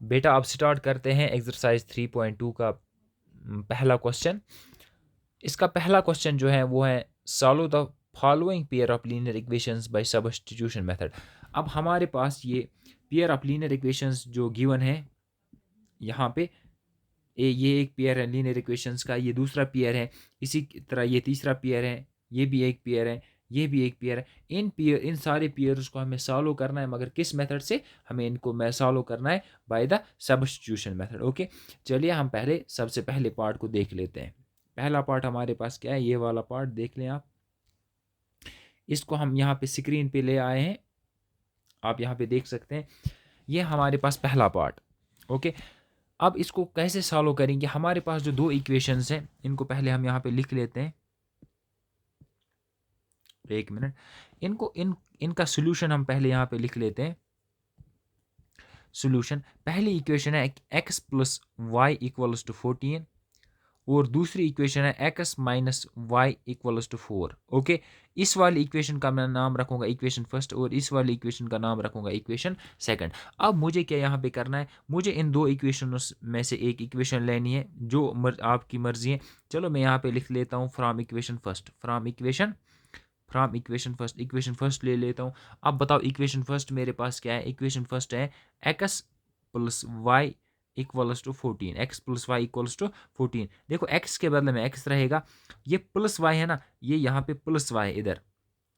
बेटा अब स्टार्ट करते हैं एक्सरसाइज 3.2 का पहला क्वेश्चन। इसका पहला क्वेश्चन जो है वो है solve the following pair of linear equations bye substitution method. अब हमारे पास ये पेयर ऑफ लीनियर इक्वेशंस जो गिवन है यहाँ पे, ये एक पेयर है लीनियर इक्वेशंस का, ये दूसरा पेयर है, इसी तरह ये तीसरा पेयर है, ये भी एक पेयर है, ये भी एक पेयर है। इन सारे पेयर्स को हमें सॉल्व करना है, मगर किस मेथड से? हमें इनको मैं सॉल्व करना है by the substitution method. Okay, चलिए हम पहले सबसे पहले पार्ट को देख लेते हैं। पहला पार्ट हमारे पास क्या है, ये वाला पार्ट देख लें आप। इसको हम यहाँ पे स्क्रीन पे ले आए हैं, आप यहाँ पे देख सकते हैं, ये हमारे पास पहला पार्ट। ओके, अब इसको कैसे सॉल्व करेंगे? हमारे पास जो दो इक्वेशंस हैं इनको पहले हम यहाँ पे लिख लेते हैं। एक मिनट, इनका सोल्यूशन हम पहले यहाँ पे लिख लेते हैं। सोल्यूशन, पहली इक्वेशन है x plus Y equals to 14 और दूसरी इक्वेशन है x minus Y equals to 4। Okay, इस वाली इक्वेशन का मैं नाम रखूंगा इक्वेशन फर्स्ट और इस वाली इक्वेशन का नाम रखूंगा इक्वेशन सेकंड। अब मुझे क्या यहाँ पे करना है, मुझे इन दो इक्वेशनों में से एक इक्वेशन लेनी है, जो आपकी मर्जी है। चलो मैं यहाँ पे लिख लेता हूँ from equation first, from equation first, equation first ले लेता हूँ। अब बताओ इक्वेशन फर्स्ट मेरे पास क्या है? इक्वेशन फर्स्ट है x plus Y equals to 14, x plus Y equals to 14। देखो x के बदले में x रहेगा, ये प्लस y है ना, ये यहाँ पे प्लस y इधर,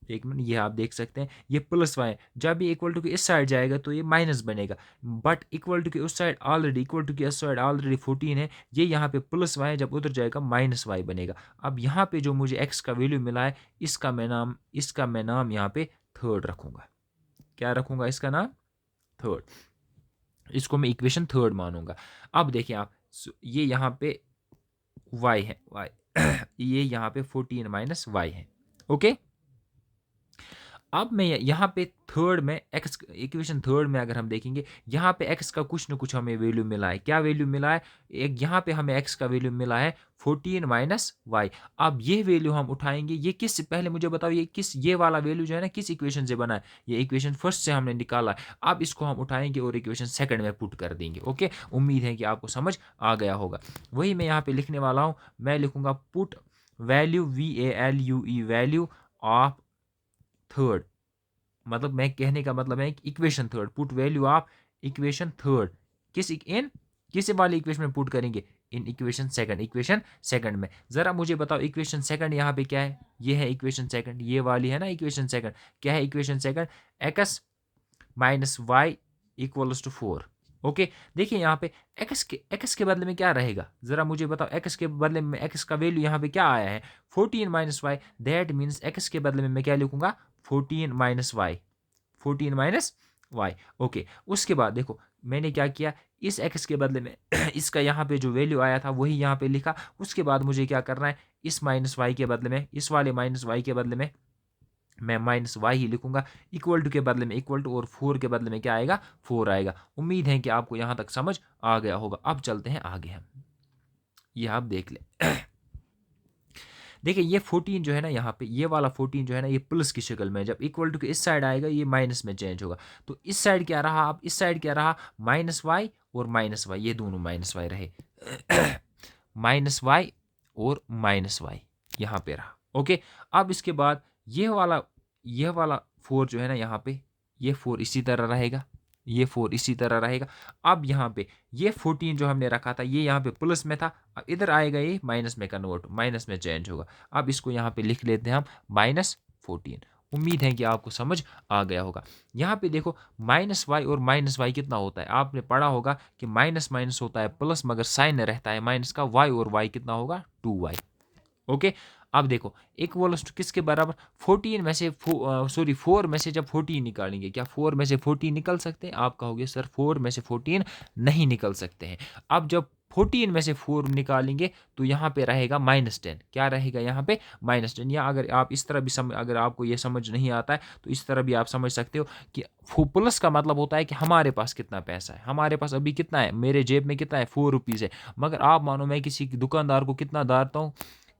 एक मिनट, ये आप देख सकते हैं, ये प्लस y, जब ये इक्वल टू के इस साइड जाएगा तो ये माइनस बनेगा, बट इक्वल टू के उस साइड ऑलरेडी, इक्वल टू के इस साइड ऑलरेडी 14 है, ये यहाँ पे प्लस y है, जब उधर जाएगा माइनस y बनेगा। अब यहाँ पे जो मुझे x का वैल्यू मिला है, इसका मैं नाम यहाँ पे थर्ड रखूँगा। क्या रखूँगा इसका नाम? थर्ड। इसको मैं इक्वेशन थर्ड मानूंगा। अब देखिए आप, ये यहाँ पे y है, y ये यहाँ पे 14 माइनस y है। ओके, अब मैं यहाँ पे थर्ड में x, इक्वेशन थर्ड में अगर हम देखेंगे, यहाँ पे x का कुछ ना कुछ हमें वैल्यू मिला है। क्या वैल्यू मिला है? एक यहाँ पे हमें x का वैल्यू मिला है 14 माइनस वाई। अब ये वैल्यू हम उठाएंगे, ये किस, पहले मुझे बताओ ये किस, ये वाला वैल्यू जो है ना किस इक्वेशन से बना है? ये इक्वेशन फर्स्ट से हमने निकाला है। अब इसको हम उठाएंगे और इक्वेशन सेकंड में पुट कर देंगे। ओके, उम्मीद है कि आपको समझ आ गया होगा। वही मैं यहाँ पे लिखने वाला हूँ, मैं लिखूंगा put value VALUE value of third, मतलब मैं कहने का मतलब है equation third, put value of equation third किस वाली इक्वेशन में पुट करेंगे? इन इक्वेशन सेकंड में। जरा मुझे बताओ इक्वेशन सेकंड यहाँ पे क्या है? ये है इक्वेशन सेकंड, ये वाली है ना इक्वेशन सेकंड। क्या है equation second? x minus Y equals to 4। Okay, देखिए यहाँ पे x के बदले में क्या रहेगा? जरा मुझे बताओ, x के बदले में x का वैल्यू यहाँ पे क्या आया है? 14 minus Y. That means x के बदले में मैं क्या लिखूंगा? 14 minus Y, 14 minus Y. Okay, उसके बाद देखो मैंने क्या किया, इस x के बदले में इसका यहाँ पे जो वैल्यू आया था वही यहाँ पे लिखा। उसके बाद मुझे क्या करना है, इस माइनस वाई के बदले में, इस वाले माइनस वाई के बदले में मैं माइनस वाई ही लिखूंगा। इक्वल टू के बदले में इक्वल टू और 4 के बदले में क्या आएगा? 4 आएगा। उम्मीद है कि आपको यहाँ तक समझ आ गया होगा। अब चलते हैं आगे हम, ये आप देख लें। देखिए ये 14 जो है ना, यहाँ पे ये वाला 14 जो है ना, ये प्लस की शक्ल में, जब इक्वल टू के इस साइड आएगा ये माइनस में चेंज होगा। तो इस साइड क्या रहा? अब इस साइड क्या रहा? माइनस वाई और माइनस वाई, ये दोनों माइनस वाई रहे। माइनस वाई और माइनस वाई यहाँ पे रहा। ओके, अब इसके बाद ये वाला 4 जो है ना यहाँ पे, ये 4 इसी तरह रहेगा, ये 4 इसी तरह रहेगा। अब यहाँ पे ये 14 जो हमने रखा था ये यहाँ पे प्लस में था, अब इधर आएगा ये माइनस में कन्वर्ट, माइनस में चेंज होगा। अब इसको यहाँ पे लिख लेते हैं हम -14। उम्मीद है कि आपको समझ आ गया होगा। यहाँ पे देखो माइनस वाई और माइनस वाई कितना होता है? आपने पढ़ा होगा कि माइनस माइनस होता है प्लस, मगर साइन रहता है माइनस का। वाई और वाई कितना होगा? 2y। ओके, अब देखो इक्वल्स टू किसके बराबर? 14 में से 4 में से जब 14 निकालेंगे, क्या 4 में से 14 निकल सकते हैं? आप कहोगे सर 4 में से 14 नहीं निकल सकते हैं। अब जब 14 में से 4 निकालेंगे तो यहाँ पे रहेगा -10। क्या रहेगा यहाँ पे? -10। या अगर आप इस तरह भी अगर आपको ये समझ नहीं आता है तो इस तरह भी आप समझ सकते हो कि प्लस का मतलब होता है कि हमारे पास कितना पैसा है। हमारे पास अभी कितना है? मेरे जेब में कितना है? 4 रुपीज़ है। मगर आप मानो मैं किसी दुकानदार को कितना दारता हूँ,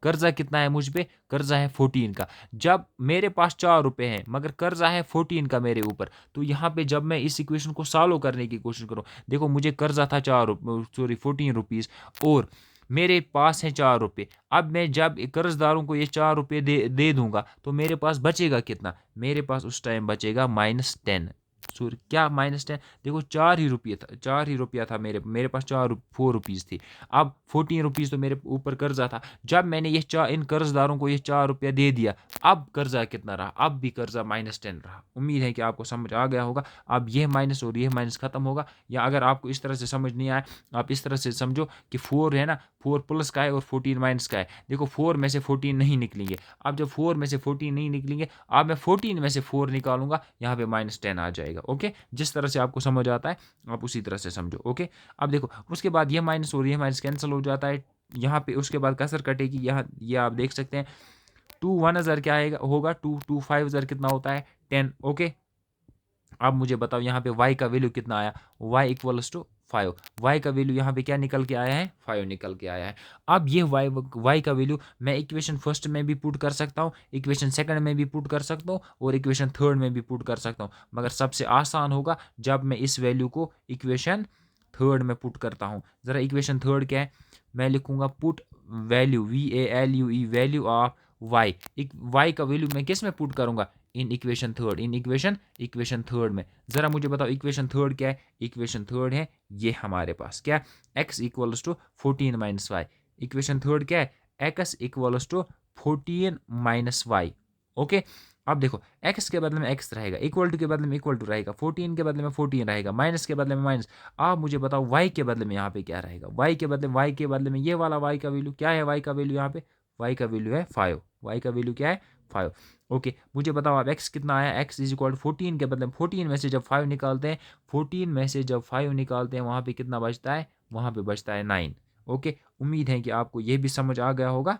कर्जा कितना है मुझ पे, कर्जा है 14 का। जब मेरे पास 4 रुपये हैं मगर कर्जा है 14 का मेरे ऊपर, तो यहाँ पे जब मैं इस इक्वेशन को सॉल्व करने की कोशिश करूँ, देखो मुझे कर्जा था 14 रुपीज़ और मेरे पास है 4 रुपये। अब मैं जब कर्जदारों को ये 4 रुपये दे दूंगा तो मेरे पास बचेगा कितना, मेरे पास उस टाइम बचेगा -10। सॉरी क्या -10, देखो 4 ही रुपया था मेरे पास 4 4 रुपीज़ थी। अब 14 रुपीज़ तो मेरे ऊपर कर्जा था। जब मैंने इन कर्जदारों को ये 4 रुपया दे दिया, अब कर्जा कितना रहा, अब भी कर्जा -10 रहा। उम्मीद है कि आपको समझ आ गया होगा। अब यह माइनस और यह माइनस खत्म होगा। या अगर आपको इस तरह से समझ नहीं आया, आप इस तरह से समझो कि 4 है ना, 4 प्लस का है और 14 माइनस का है। देखो 4 में से 14 नहीं निकलेंगे। अब जब 4 में से 14 नहीं निकलेंगे, अब मैं 14 में से 4 निकालूंगा, यहाँ पे -10 आ जाएगा। ओके, जिस तरह से आपको समझ आता है आप उसी तरह से समझो। ओके, अब देखो उसके बाद यह माइनस और यह माइनस कैंसिल हो जाता है यहाँ पे। उसके बाद कसर कटेगी, यहाँ ये आप देख सकते हैं। 2 1 हज़ार क्या आएगा होगा, 2 2 5 हज़ार कितना होता है 10। ओके, अब मुझे बताओ यहाँ पे y का वैल्यू कितना आया, y इक्वल्स टू 5। y का वैल्यू यहाँ पे क्या निकल के आया है, 5 निकल के आया है। अब ये y का वैल्यू मैं इक्वेशन फर्स्ट में भी पुट कर सकता हूँ, इक्वेशन सेकंड में भी पुट कर सकता हूँ और इक्वेशन थर्ड में भी पुट कर सकता हूँ। मगर सबसे आसान होगा जब मैं इस वैल्यू को इक्वेशन थर्ड में पुट करता हूँ। ज़रा इक्वेशन थर्ड क्या है, मैं लिखूँगा put value VALUE value of y। y का वैल्यू मैं किस में पुट करूँगा, in equation third, equation third में। ज़रा मुझे बताओ इक्वेशन थर्ड क्या है, इक्वेशन थर्ड है ये हमारे पास क्या, x equals to 14 minus Y. Equation third क्या है, x equals to 14 minus Y. Okay, अब देखो x के बदले में x रहेगा, इक्वल टू के बदले में इक्वल टू रहेगा, 14 के बदले में 14 रहेगा, माइनस के बदले में माइनस। आप मुझे बताओ y के बदले में यहाँ पे क्या रहेगा, y के बदले में ये वाला y का वैल्यू क्या है, y का वैल्यू यहाँ पे y का वैल्यू है 5। y का वैल्यू क्या है 5। ओके, मुझे बताओ अब x कितना आया, x इज इक्वल 14 के बदले में 14 में से जब 5 निकालते हैं, 14 में से जब 5 निकालते हैं वहाँ पे कितना बचता है, वहाँ पे बचता है 9। ओके, उम्मीद है कि आपको ये भी समझ आ गया होगा।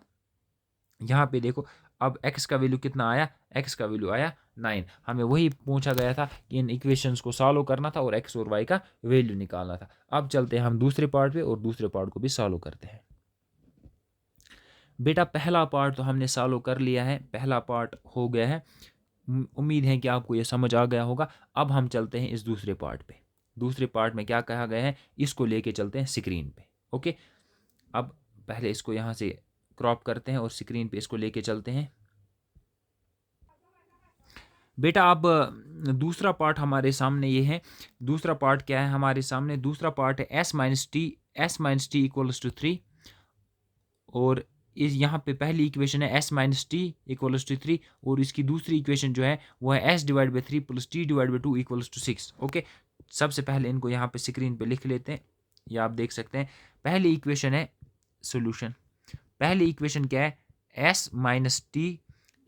यहाँ पे देखो अब x का वैल्यू कितना आया, x का वैल्यू आया 9। हमें वही पूछा गया था कि इन इक्वेशंस को सॉल्व करना था और x और y का वैल्यू निकालना था। अब चलते हैं हम दूसरे पार्ट पे और दूसरे पार्ट को भी सॉल्व करते हैं। बेटा पहला पार्ट तो हमने सॉल्व कर लिया है, पहला पार्ट हो गया है। उम्मीद है कि आपको ये समझ आ गया होगा। अब हम चलते हैं इस दूसरे पार्ट पे। दूसरे पार्ट में क्या कहा गया है, इसको लेके चलते हैं स्क्रीन पे। ओके, अब पहले इसको यहाँ से क्रॉप करते हैं और स्क्रीन पे इसको लेके चलते हैं। बेटा अब दूसरा पार्ट हमारे सामने ये है। दूसरा पार्ट क्या है हमारे सामने, दूसरा पार्ट है s minus T equals to 3 और इस यहाँ पे पहली इक्वेशन है s minus T equals to 3 और इसकी दूसरी इक्वेशन जो है वो है s divide by 3 plus T divide by 2 equals to 6। Okay, सबसे पहले इनको यहाँ पे स्क्रीन पे लिख लेते हैं। ये आप देख सकते हैं पहली इक्वेशन है सोल्यूशन। पहली इक्वेशन क्या है, s minus T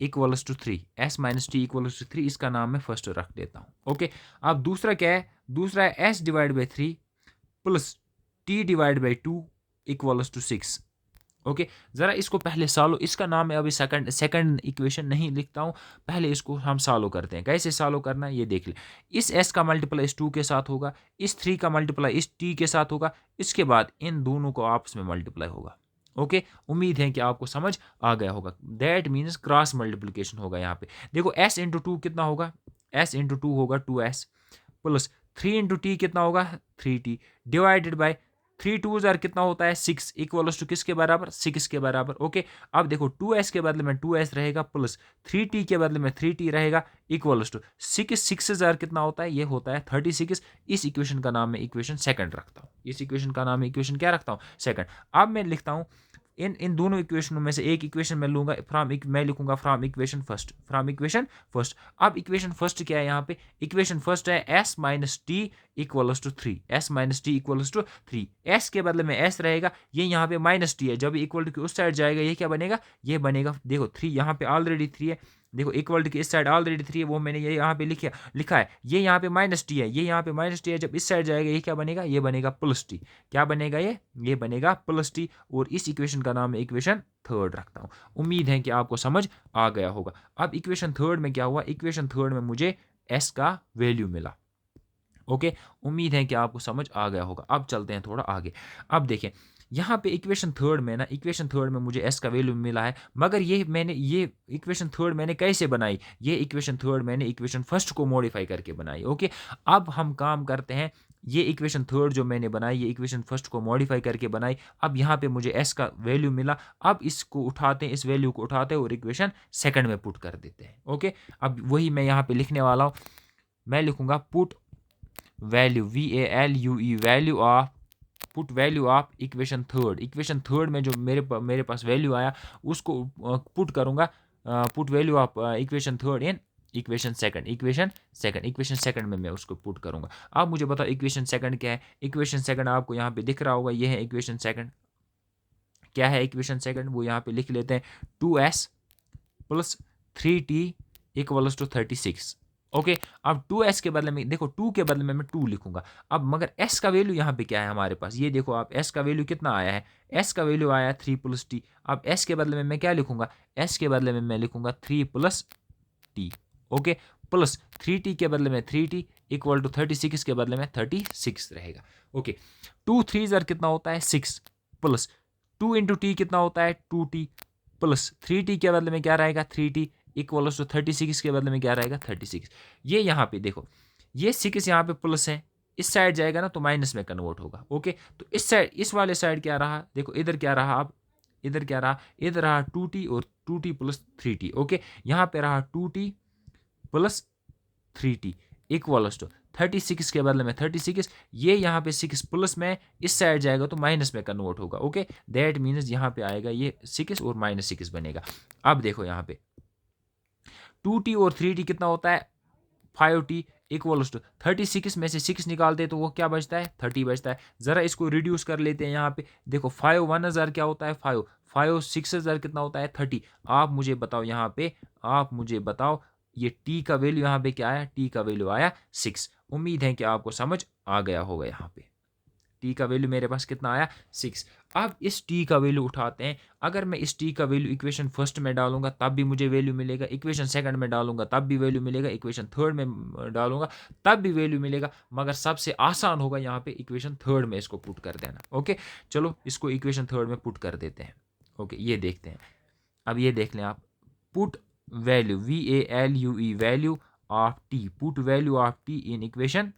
equals to 3, s minus T equals to 3, इसका नाम मैं फर्स्ट रख देता हूँ। ओके, अब दूसरा क्या है, दूसरा है s divide by 3 plus T divide by 2 equals to 6। Okay, ज़रा इसको पहले सॉल्व, इसका नाम मैं अभी सेकंड इक्वेशन नहीं लिखता हूँ, पहले इसको हम सॉल्व करते हैं। कैसे सॉल्व करना है ये देख ले। इस s का मल्टीप्लाई इस 2 के साथ होगा, इस 3 का मल्टीप्लाई इस t के साथ होगा, इसके बाद इन दोनों को आपस में मल्टीप्लाई होगा। ओके, उम्मीद है कि आपको समझ आ गया होगा। दैट मीन्स क्रॉस मल्टीप्लिकेशन होगा। यहाँ पे देखो s इंटू 2 कितना होगा, s इंटू 2 होगा 2s प्लस 3 इंटू टी कितना होगा 3t डिवाइडेड बाई 3 2 जार कितना होता है 6 इक्वल्स टू किसके बराबर, 6 के बराबर। ओके, अब देखो 2s के बदले में 2s रहेगा प्लस 3t के बदले में 3t रहेगा इक्वल्स टू 6 जार कितना होता है, ये होता है 36। इस इक्वेशन का नाम मैं इक्वेशन सेकंड रखता हूँ। इस इक्वेशन का नाम मैं इक्वेशन क्या रखता हूँ, सेकंड। अब मैं लिखता हूँ इन दोनों इक्वेशनों में से एक इक्वेशन मैं लूंगा मैं लिखूंगा फ्रॉम इक्वेशन फर्स्ट। अब इक्वेशन फर्स्ट क्या है, यहाँ पे इक्वेशन फर्स्ट है s minus T equals to 3, s minus T equals to 3। s के बदले में s रहेगा, ये यहाँ पे माइनस टी है, जब इक्वल टू के उस साइड जाएगा ये क्या बनेगा, ये बनेगा देखो 3, यहाँ पे ऑलरेडी 3 है, देखो इक्वल टू की इस साइड ऑलरेडी 3 है, वो मैंने ये यहाँ पे लिखा है, ये यहाँ पे माइनस टी है, ये यहाँ पे माइनस टी है, जब इस साइड जाएगा ये क्या बनेगा, ये बनेगा प्लस टी। क्या बनेगा ये बनेगा प्लस टी। और इस इक्वेशन का नाम मैं इक्वेशन थर्ड रखता हूँ। उम्मीद है कि आपको समझ आ गया होगा। अब इक्वेशन थर्ड में क्या हुआ, इक्वेशन थर्ड में मुझे s का वैल्यू मिला। ओके, उम्मीद है कि आपको समझ आ गया होगा। अब चलते हैं थोड़ा आगे। अब देखें यहाँ पे इक्वेशन थर्ड में मुझे एस का वैल्यू मिला है, मगर ये इक्वेशन थर्ड मैंने कैसे बनाई, ये इक्वेशन थर्ड मैंने इक्वेशन फर्स्ट को मॉडिफाई करके बनाई। ओके, अब हम काम करते हैं, ये इक्वेशन थर्ड जो मैंने बनाई ये इक्वेशन फर्स्ट को मॉडिफाई करके बनाई। अब यहाँ पे मुझे एस का वैल्यू मिला, अब इसको उठाते हैं, इस वैल्यू को उठाते हैं और इक्वेशन सेकंड में पुट कर देते हैं। ओके, अब वही मैं यहाँ पे लिखने वाला हूँ, मैं लिखूंगा put value VALUE value of put value of equation third में जो मेरे पास वैल्यू आया उसको पुट करूंगा, put value of equation third in equation second में मैं उसको पुट करूंगा। अब मुझे बताओ इक्वेशन सेकंड क्या है। इक्वेशन सेकंड आपको यहाँ पे दिख रहा होगा, ये है इक्वेशन सेकंड। क्या है इक्वेशन सेकंड, वो यहाँ पे लिख लेते हैं 2s plus 3t equals to 36। Okay, अब 2s के बदले में देखो 2 के बदले में मैं 2 लिखूंगा। अब मगर s का वैल्यू यहाँ पे क्या है हमारे पास, ये देखो आप s का वैल्यू कितना आया है, s का वैल्यू आया 3 प्लस t। अब s के बदले में मैं क्या लिखूंगा, s के बदले में मैं लिखूंगा 3 plus t। Okay, plus 3t के बदले में 3t इक्वल टू 36 के बदले में 36 रहेगा। ओके, 2 3 ज़र कितना होता है 6 प्लस 2 इंटू टी कितना होता है 2t प्लस 3t के बदले में क्या रहेगा 3t इक्वल्स टू 36 के बदले में क्या रहेगा 36। ये यहाँ पे देखो ये 6 यहाँ पे प्लस है, इस साइड जाएगा ना तो माइनस में कन्वर्ट होगा। ओके, तो इस साइड इस वाले साइड क्या रहा, देखो इधर क्या रहा, अब इधर क्या रहा, इधर रहा 2t और 2t प्लस 3t। ओके, यहाँ पे रहा 2t plus 3t equals to 36 के बदले में 36, ये यहाँ पे 6 प्लस में इस साइड जाएगा तो माइनस में कन्वर्ट होगा। ओके, दैट मीन्स यहाँ पे आएगा ये 6 और -6 बनेगा। अब देखो यहाँ पे 2t और 3t कितना होता है 5t इक्वल्स टू 36 में से 6 निकालते हैं तो वो क्या बचता है 30 बचता है। ज़रा इसको रिड्यूस कर लेते हैं, यहाँ पे देखो 5 1000 क्या होता है 5 5 6000 कितना होता है 30। आप मुझे बताओ यहाँ पे, आप मुझे बताओ ये t का वैल्यू यहाँ पे क्या आया, t का वैल्यू आया 6। उम्मीद है कि आपको समझ आ गया होगा। यहाँ पे t का वैल्यू मेरे पास कितना आया 6। अब इस t का वैल्यू उठाते हैं, अगर मैं इस t का वैल्यू इक्वेशन फर्स्ट में डालूंगा तब भी मुझे वैल्यू मिलेगा, इक्वेशन सेकंड में डालूंगा तब भी वैल्यू मिलेगा, इक्वेशन थर्ड में डालूंगा तब भी वैल्यू मिलेगा, मगर सबसे आसान होगा यहाँ पे इक्वेशन थर्ड में इसको पुट कर देना। ओके, चलो इसको इक्वेशन थर्ड में पुट कर देते हैं। ओके, ये देखते हैं, अब ये देख लें आप, put value VALUE value of t, put value of t in equation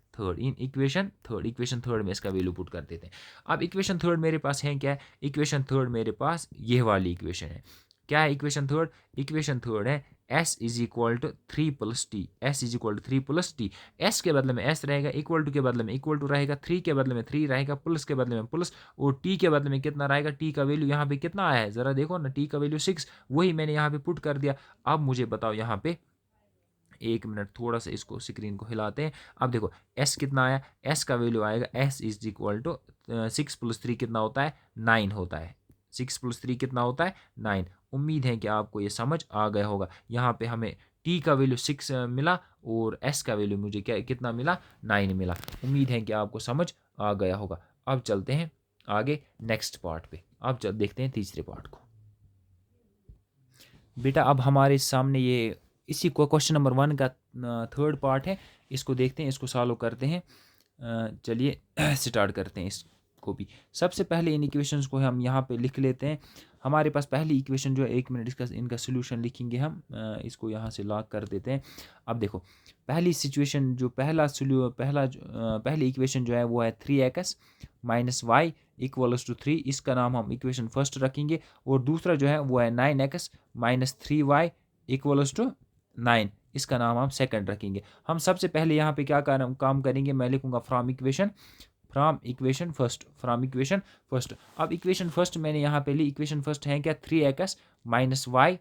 third में इसका वैल्यू पुट कर देते हैं। अब इक्वेशन थर्ड मेरे पास है क्या है, इक्वेशन थर्ड मेरे पास ये वाली इक्वेशन है। क्या है इक्वेशन थर्ड, इक्वेशन थर्ड है s is equal to 3 plus T, s is equal to 3 plus T. s के बदले में s रहेगा, इक्वल टू के बदले में इक्वल टू रहेगा, 3 के बदले में 3 रहेगा, प्लस के बदले में प्लस, और t के बदले में कितना रहेगा, t का वैल्यू यहाँ पे कितना आया है ज़रा देखो ना, t का वैल्यू 6, वही मैंने यहाँ पे पुट कर दिया। अब मुझे बताओ यहाँ पे, एक मिनट थोड़ा सा इसको स्क्रीन को हिलाते हैं। अब देखो s कितना आया, s का वैल्यू आएगा s is equal to 6 plus 3 कितना होता है 9 होता है, 6 प्लस 3 कितना होता है 9। उम्मीद है कि आपको ये समझ आ गया होगा। यहाँ पे हमें t का वैल्यू 6 मिला और s का वैल्यू मुझे क्या कितना मिला 9 मिला। उम्मीद है कि आपको समझ आ गया होगा। अब चलते हैं आगे नेक्स्ट पार्ट पे, अब देखते हैं तीसरे पार्ट को। बेटा अब हमारे सामने ये इसी को क्वेश्चन नंबर 1 का थर्ड पार्ट है, इसको देखते हैं, इसको सॉल्व करते हैं। चलिए स्टार्ट करते हैं इसको भी। सबसे पहले इन इक्वेशंस को हम यहाँ पे लिख लेते हैं। हमारे पास पहली इक्वेशन जो है, एक मिनट इसका इनका सोल्यूशन लिखेंगे हम, इसको यहाँ से लॉक कर देते हैं। अब देखो पहली सिचुएशन जो पहली इक्वेशन जो है वो है 3x minus Y equals to 3, इसका नाम हम इक्वेशन फर्स्ट रखेंगे। और दूसरा जो है वो है 9x minus 3y equals to 9, इसका नाम हम सेकंड रखेंगे। हम सबसे पहले यहाँ पे क्या काम करेंगे, मैं लिखूंगा फ्रॉम इक्वेशन फर्स्ट। अब इक्वेशन फर्स्ट मैंने यहाँ पे ली, इक्वेशन फर्स्ट है क्या 3x minus Y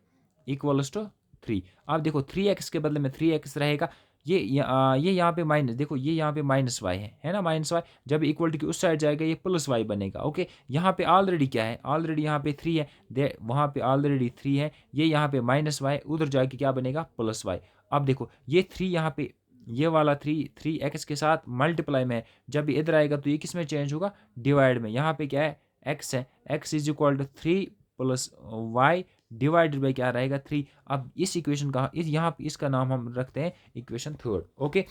equals to 3। अब देखो 3x के बदले में 3x रहेगा, ये यहाँ पे माइनस, देखो ये यहाँ पे माइनस वाई है ना, माइनस वाई जब इक्वल टू की उस साइड जाएगा ये प्लस वाई बनेगा। ओके, यहाँ पे ऑलरेडी क्या है, ऑलरेडी यहाँ पे 3 है, वहाँ पे ऑलरेडी 3 है, ये यहाँ पे माइनस वाई, उधर जाके क्या बनेगा प्लस वाई। अब देखो ये 3 यहाँ पे, ये वाला 3x के साथ मल्टीप्लाई में है, जब इधर आएगा तो ये किस में चेंज होगा डिवाइड में। यहाँ पे क्या है x है, x is equal to 3 plus Y divided by क्या रहेगा 3। अब इस इक्वेशन का यहाँ पे इसका नाम हम रखते हैं इक्वेशन थर्ड। ओके,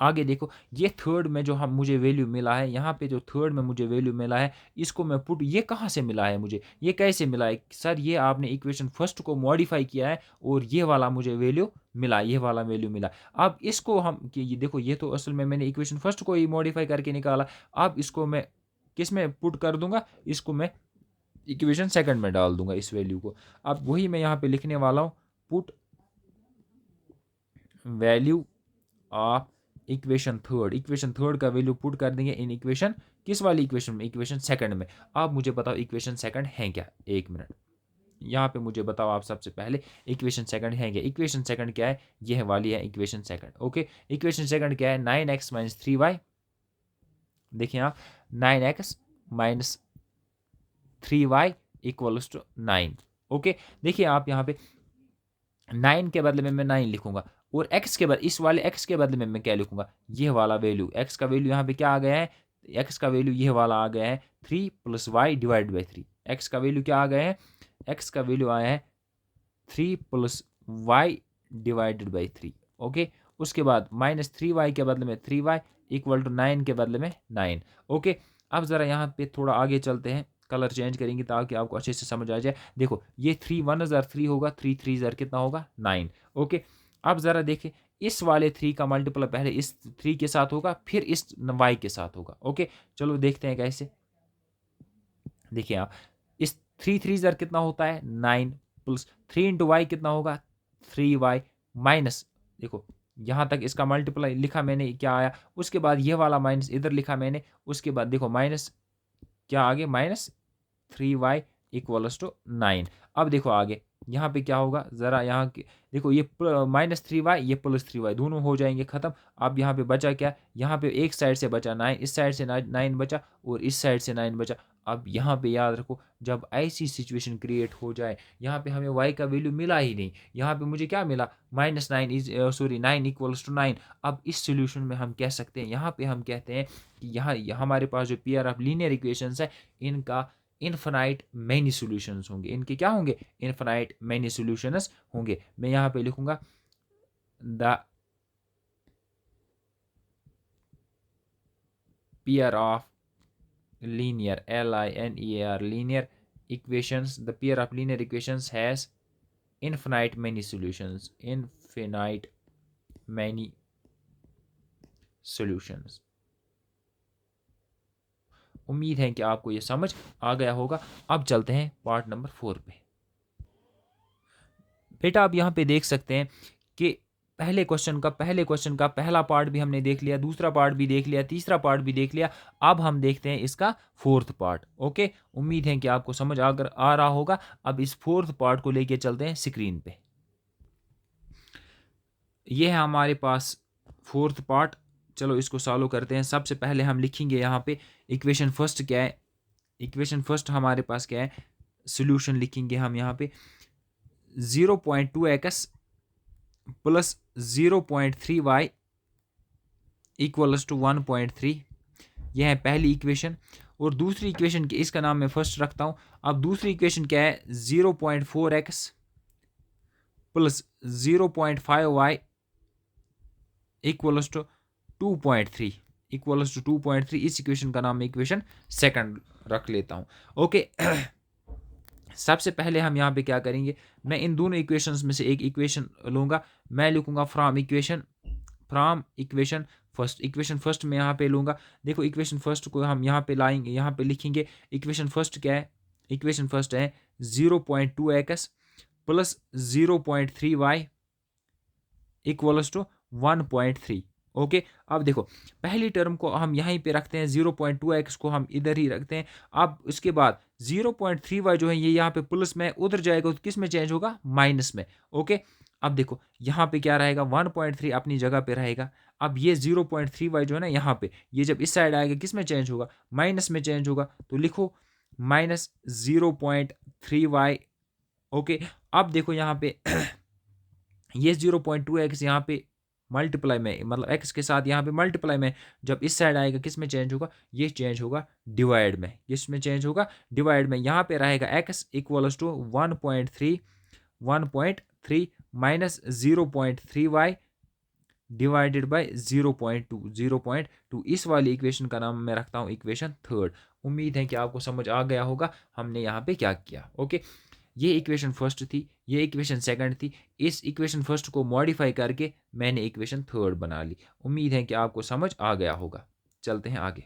आगे देखो, ये थर्ड में जो हम मुझे वैल्यू मिला है, यहाँ पे जो थर्ड में मुझे वैल्यू मिला है, इसको मैं पुट, ये कहाँ से मिला है मुझे, ये कैसे मिला है सर? ये आपने इक्वेशन फर्स्ट को मॉडिफाई किया है और ये वाला मुझे वैल्यू मिला, ये वाला वैल्यू मिला। अब इसको हम कि ये देखो, ये तो असल में मैंने इक्वेशन फर्स्ट को ही मॉडिफाई करके निकाला। अब इसको मैं किस में पुट कर दूंगा? इसको मैं इक्वेशन सेकंड में डाल दूंगा इस वैल्यू को। अब वही मैं यहाँ पे लिखने वाला हूँ, put value of equation third का वैल्यू पुट कर देंगे इन इक्वेशन, किस वाली इक्वेशन में? इक्वेशन सेकंड में। अब मुझे बताओ इक्वेशन सेकंड है क्या? एक मिनट, यहाँ पे मुझे बताओ आप सबसे पहले इक्वेशन सेकंड है क्या? इक्वेशन सेकंड क्या है? यह वाली है equation second. Okay, equation second क्या है? 9x minus 3y। देखिए आप, 9x minus 3y equals to 9। Okay, देखिए आप यहाँ पे 9 के बदले में मैं 9 लिखूंगा और x के बदले, इस वाले x के बदले में मैं क्या लिखूंगा? ये वाला वैल्यू, x का वैल्यू यहाँ पे क्या आ गया है? x का वैल्यू ये वाला आ गया है 3 plus y divide by 3। x का वैल्यू क्या आ गया है? x का वैल्यू आया है 3 plus Y divided by 3। Okay, उसके बाद माइनस 3y के बदले में 3y इक्वल टू 9 के बदले में 9। ओके, अब ज़रा यहाँ पे थोड़ा आगे चलते हैं, कलर चेंज करेंगे ताकि आपको अच्छे से समझ आ जाए। देखो, ये 3 1 ज़र 3 होगा, 3 3 ज़र कितना होगा? 9। ओके, अब ज़रा देखिए, इस वाले 3 का मल्टीप्लाई पहले इस 3 के साथ होगा, फिर इस y के साथ होगा। ओके, चलो देखते हैं कैसे। देखिए आप, इस 3 3 ज़र कितना होता है? 9 प्लस 3 इंटू वाई कितना होगा? 3y माइनस, देखो यहाँ तक इसका मल्टीप्लाई लिखा मैंने, क्या आया? उसके बाद ये वाला माइनस इधर लिखा मैंने, उसके बाद देखो माइनस क्या आगे? Minus 3y equals to 9। अब देखो आगे यहाँ पे क्या होगा, ज़रा यहाँ देखो, ये माइनस 3y, ये प्लस 3y, दोनों हो जाएंगे ख़त्म। अब यहाँ पे बचा क्या? यहाँ पे एक साइड से बचा 9, इस साइड से 9 बचा और इस साइड से 9 बचा। अब यहाँ पे याद रखो, जब ऐसी सिचुएशन क्रिएट हो जाए, यहाँ पे हमें y का वैल्यू मिला ही नहीं, यहाँ पे मुझे क्या मिला? Minus 9 is sorry 9 equals to 9। अब इस सोल्यूशन में हम कह सकते हैं, यहाँ पे हम कहते हैं कि यहाँ हमारे पास जो पेयर ऑफ लीनियर इक्वेशंस है, इनका इनफाइनाइट मैनी सॉल्यूशंस होंगे। इनके क्या होंगे? इनफाइनाइट मैनी सॉल्यूशंस होंगे। मैं यहाँ पे लिखूंगा the pair of linear LINEAR linear equations, the pair of linear equations has infinite many solutions, infinite many solutions। उम्मीद है कि आपको ये समझ आ गया होगा। अब चलते हैं पार्ट नंबर 4 पे। बेटा आप यहाँ पे देख सकते हैं कि पहले क्वेश्चन का पहला पार्ट भी हमने देख लिया, दूसरा पार्ट भी देख लिया, तीसरा पार्ट भी देख लिया। अब हम देखते हैं इसका फोर्थ पार्ट। ओके, उम्मीद है कि आपको समझ अगर आ रहा होगा। अब इस फोर्थ पार्ट को लेके चलते हैं स्क्रीन पे। ये है हमारे पास फोर्थ पार्ट। चलो इसको सॉल्व करते हैं। सबसे पहले हम लिखेंगे यहाँ पे इक्वेशन फर्स्ट क्या है। इक्वेशन फर्स्ट हमारे पास क्या है? सोल्यूशन लिखेंगे हम यहाँ पे 0.2x plus 0.3y equals to 1.3। यह है पहली इक्वेशन। और दूसरी इक्वेशन की, इसका नाम मैं फर्स्ट रखता हूँ। अब दूसरी इक्वेशन क्या है? 0.4x plus 0.5y equals to 2.3 equals to 2.3। इस इक्वेशन का नाम मैं इक्वेशन सेकंड रख लेता हूँ। ओके, सबसे पहले हम यहाँ पे क्या करेंगे? मैं इन दोनों इक्वेशंस में से एक इक्वेशन लूँगा। मैं लिखूँगा from equation first. Equation first में यहाँ पे लूँगा। देखो, इक्वेशन फर्स्ट को हम यहाँ पे लाएंगे, यहाँ पे लिखेंगे। इक्वेशन फर्स्ट क्या है? इक्वेशन फर्स्ट है 0.2x plus 0.3y equals to 1.3। Okay, अब देखो, पहली टर्म को हम यहीं पे रखते हैं, 0.2x को हम इधर ही रखते हैं। अब उसके बाद 0.3y जो है ये यहाँ पे प्लस में, उधर जाएगा तो किस में चेंज होगा? माइनस में। ओके, अब देखो यहाँ पे क्या रहेगा? 1.3 अपनी जगह पे रहेगा। अब ये 0.3y जो है ना यहाँ पे, ये जब इस साइड आएगा किस में चेंज होगा? माइनस में चेंज होगा। तो लिखो माइनस 0.3y। ओके, अब देखो यहाँ पे ये 0.2x यहाँ पे मल्टीप्लाई में, मतलब x के साथ यहाँ पे मल्टीप्लाई में, जब इस साइड आएगा किस में चेंज होगा? ये चेंज होगा डिवाइड में। किस में चेंज होगा? डिवाइड में। यहाँ पे रहेगा x equals to 1.3 minus 0.3y divided by 0.2 इस वाली इक्वेशन का नाम मैं रखता हूँ इक्वेशन थर्ड। उम्मीद है कि आपको समझ आ गया होगा हमने यहाँ पे क्या किया। ओके, ये इक्वेशन फर्स्ट थी, ये इक्वेशन सेकंड थी। इस इक्वेशन फर्स्ट को मॉडिफाई करके मैंने इक्वेशन थर्ड बना ली। उम्मीद है कि आपको समझ आ गया होगा। चलते हैं आगे।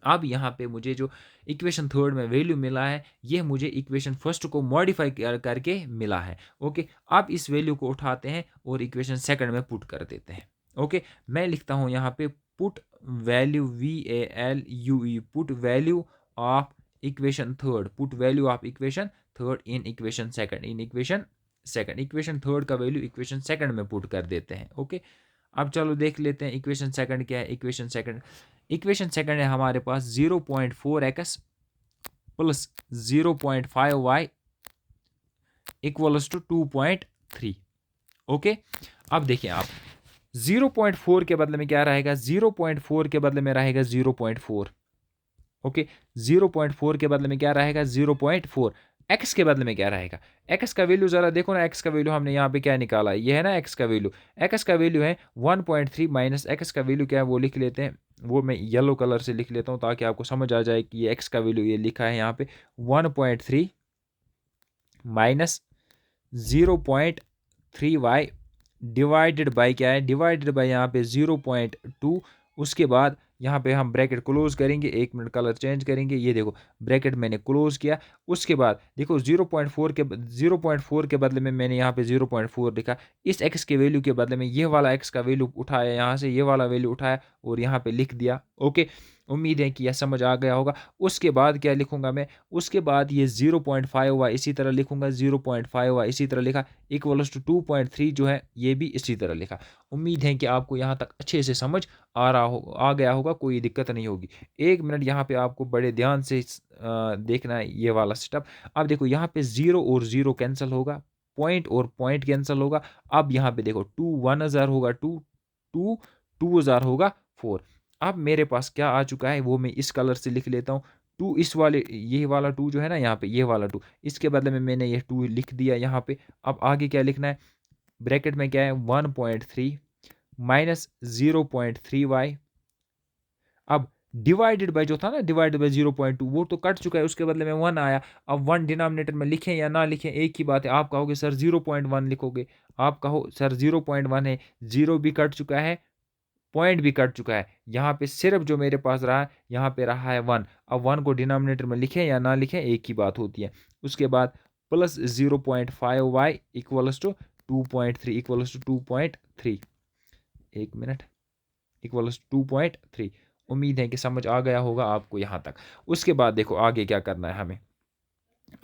अब यहाँ पे मुझे जो इक्वेशन थर्ड में वैल्यू मिला है, ये मुझे इक्वेशन फर्स्ट को मॉडिफाई करके मिला है। ओके, अब इस वैल्यू को उठाते हैं और इक्वेशन सेकंड में पुट कर देते हैं। ओके, मैं लिखता हूँ यहाँ पे put value VALUE, put value of equation third, put value of equation third in equation second, in equation second. Equation third का वैल्यू इक्वेशन सेकंड में पुट कर देते हैं। ओके, अब चलो देख लेते हैं इक्वेशन सेकंड क्या है। इक्वेशन सेकंड है हमारे पास 0.4x plus 0.5y equals to 2.3। Okay, अब देखिए आप 0.4 के बदले में क्या रहेगा, 0.4 के बदले में रहेगा 0.4। ओके, 0.4 के बदले में क्या रहेगा 0.4। एक्स के बदले में क्या रहेगा, एक्स का वैल्यू जरा देखो ना, एक्स का वैल्यू हमने यहाँ पे क्या निकाला है, ये है ना एक्स का वैल्यू। एक्स का वैल्यू है 1.3 माइनस एक्स का वैल्यू क्या है वो लिख लेते हैं, वो मैं येलो कलर से लिख लेता हूँ ताकि आपको समझ आ जाए कि ये एक्स का वैल्यू ये लिखा है यहाँ पे 1.3 माइनस 0.3y डिवाइडेड बाई क्या है, डिवाइडेड बाई यहाँ पे 0.2। उसके बाद यहाँ पे हम ब्रैकेट क्लोज करेंगे, 1 मिनट कलर चेंज करेंगे, ये देखो ब्रैकेट मैंने क्लोज किया। उसके बाद देखो 0.4 के बदले में मैंने यहाँ पे 0.4 लिखा। इस एक्स के वैल्यू के बदले में ये वाला एक्स का वैल्यू उठाया, यहाँ से ये वाला वैल्यू उठाया और यहाँ पे लिख दिया। ओके, उम्मीद है कि यह समझ आ गया होगा। उसके बाद क्या लिखूंगा मैं, उसके बाद ये 0.5y इसी तरह लिखूंगा, 0.5y इसी तरह लिखा, इक्वल्स टू 2.3 जो है ये भी इसी तरह लिखा। उम्मीद है कि आपको यहाँ तक अच्छे से समझ आ गया होगा, कोई दिक्कत नहीं होगी। 1 मिनट यहाँ पे आपको बड़े ध्यान से देखना है ये वाला स्टेप। अब देखो यहाँ पे 0 और 0 कैंसिल होगा, पॉइंट और पॉइंट कैंसिल होगा। अब यहाँ पे देखो 2 1 हज़ार होगा, 2 2 2 हज़ार होगा 4। अब मेरे पास क्या आ चुका है वो मैं इस कलर से लिख लेता हूँ। 2 इस वाले, ये वाला 2 जो है ना यहाँ पे, ये वाला 2 इसके बदले में मैंने ये 2 लिख दिया यहाँ पे। अब आगे क्या लिखना है, ब्रैकेट में क्या है 1.3 माइनस 0.3y। अब डिवाइडेड बाय जो था ना, डिवाइडेड बाय 0.2 वो तो कट चुका है, उसके बदले में 1 आया। अब 1 डिनोमिनेटर में लिखें या ना लिखें एक ही बात है। आप कहोगे सर 0.1 लिखोगे, आप कहो सर 0.1 है, 0 भी कट चुका है, पॉइंट भी कट चुका है। यहाँ पे सिर्फ जो मेरे पास रहा है, यहाँ पे रहा है 1। अब 1 को डिनोमिनेटर में लिखें या ना लिखें एक ही बात होती है। उसके बाद plus 0.5y equals to 2.3 equals to 2.3, 1 minute, equals 2.3। उम्मीद है कि समझ आ गया होगा आपको यहाँ तक। उसके बाद देखो आगे क्या करना है हमें,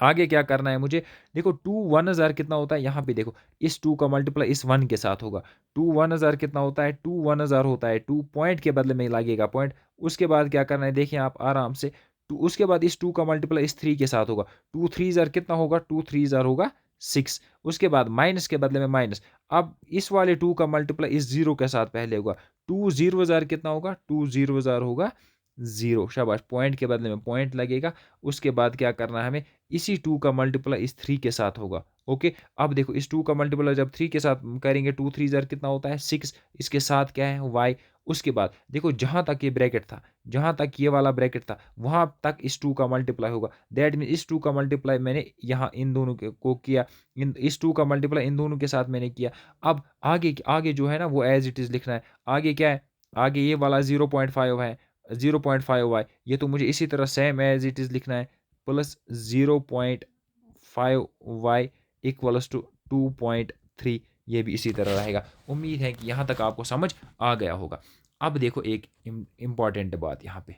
आगे क्या करना है मुझे, देखो 2 1 हज़ार कितना होता है, यहाँ पे देखो इस 2 का मल्टीप्लाई इस 1 के साथ होगा। 2 1 हज़ार कितना होता है, 2 1 हज़ार होता है, 2 पॉइंट के बदले में लगेगा पॉइंट। उसके बाद क्या करना है देखिए आप आराम से, 2 उसके बाद इस 2 का मल्टीप्लाई इस 3 के साथ होगा। 2 3 हज़ार कितना होगा, 2 3 हज़ार होगा 6। उसके बाद माइनस के बदले में माइनस। अब इस वाले 2 का मल्टीप्लाई इस 0 के साथ पहले होगा। 2 0 हज़ार कितना होगा, 2 0 हज़ार होगा 0। शाबाश, पॉइंट के बदले में पॉइंट लगेगा। उसके बाद क्या करना है हमें, इसी 2 का मल्टीप्लाई इस 3 के साथ होगा। ओके, अब देखो इस 2 का मल्टीप्लाई जब 3 के साथ करेंगे, 2 3 हज़ार कितना होता है 6। इसके साथ क्या है y। उसके बाद देखो जहाँ तक ये ब्रैकेट था, जहाँ तक ये वाला ब्रैकेट था वहाँ तक इस 2 का मल्टीप्लाई होगा। दैट मीन इस 2 का मल्टीप्लाई मैंने यहाँ इन दोनों को किया, इस 2 का मल्टीप्लाई इन दोनों के साथ मैंने किया। अब आगे आगे जो है ना वो एज इट इज़ लिखना है। आगे क्या है, आगे ये वाला 0.5 है, 0.5y, ये तो मुझे इसी तरह सेम एज इट इज़ लिखना है, प्लस 0.5y इक्वल्स टू 2.3, ये भी इसी तरह रहेगा। उम्मीद है कि यहाँ तक आपको समझ आ गया होगा। अब देखो एक इम्पॉर्टेंट बात यहाँ पे,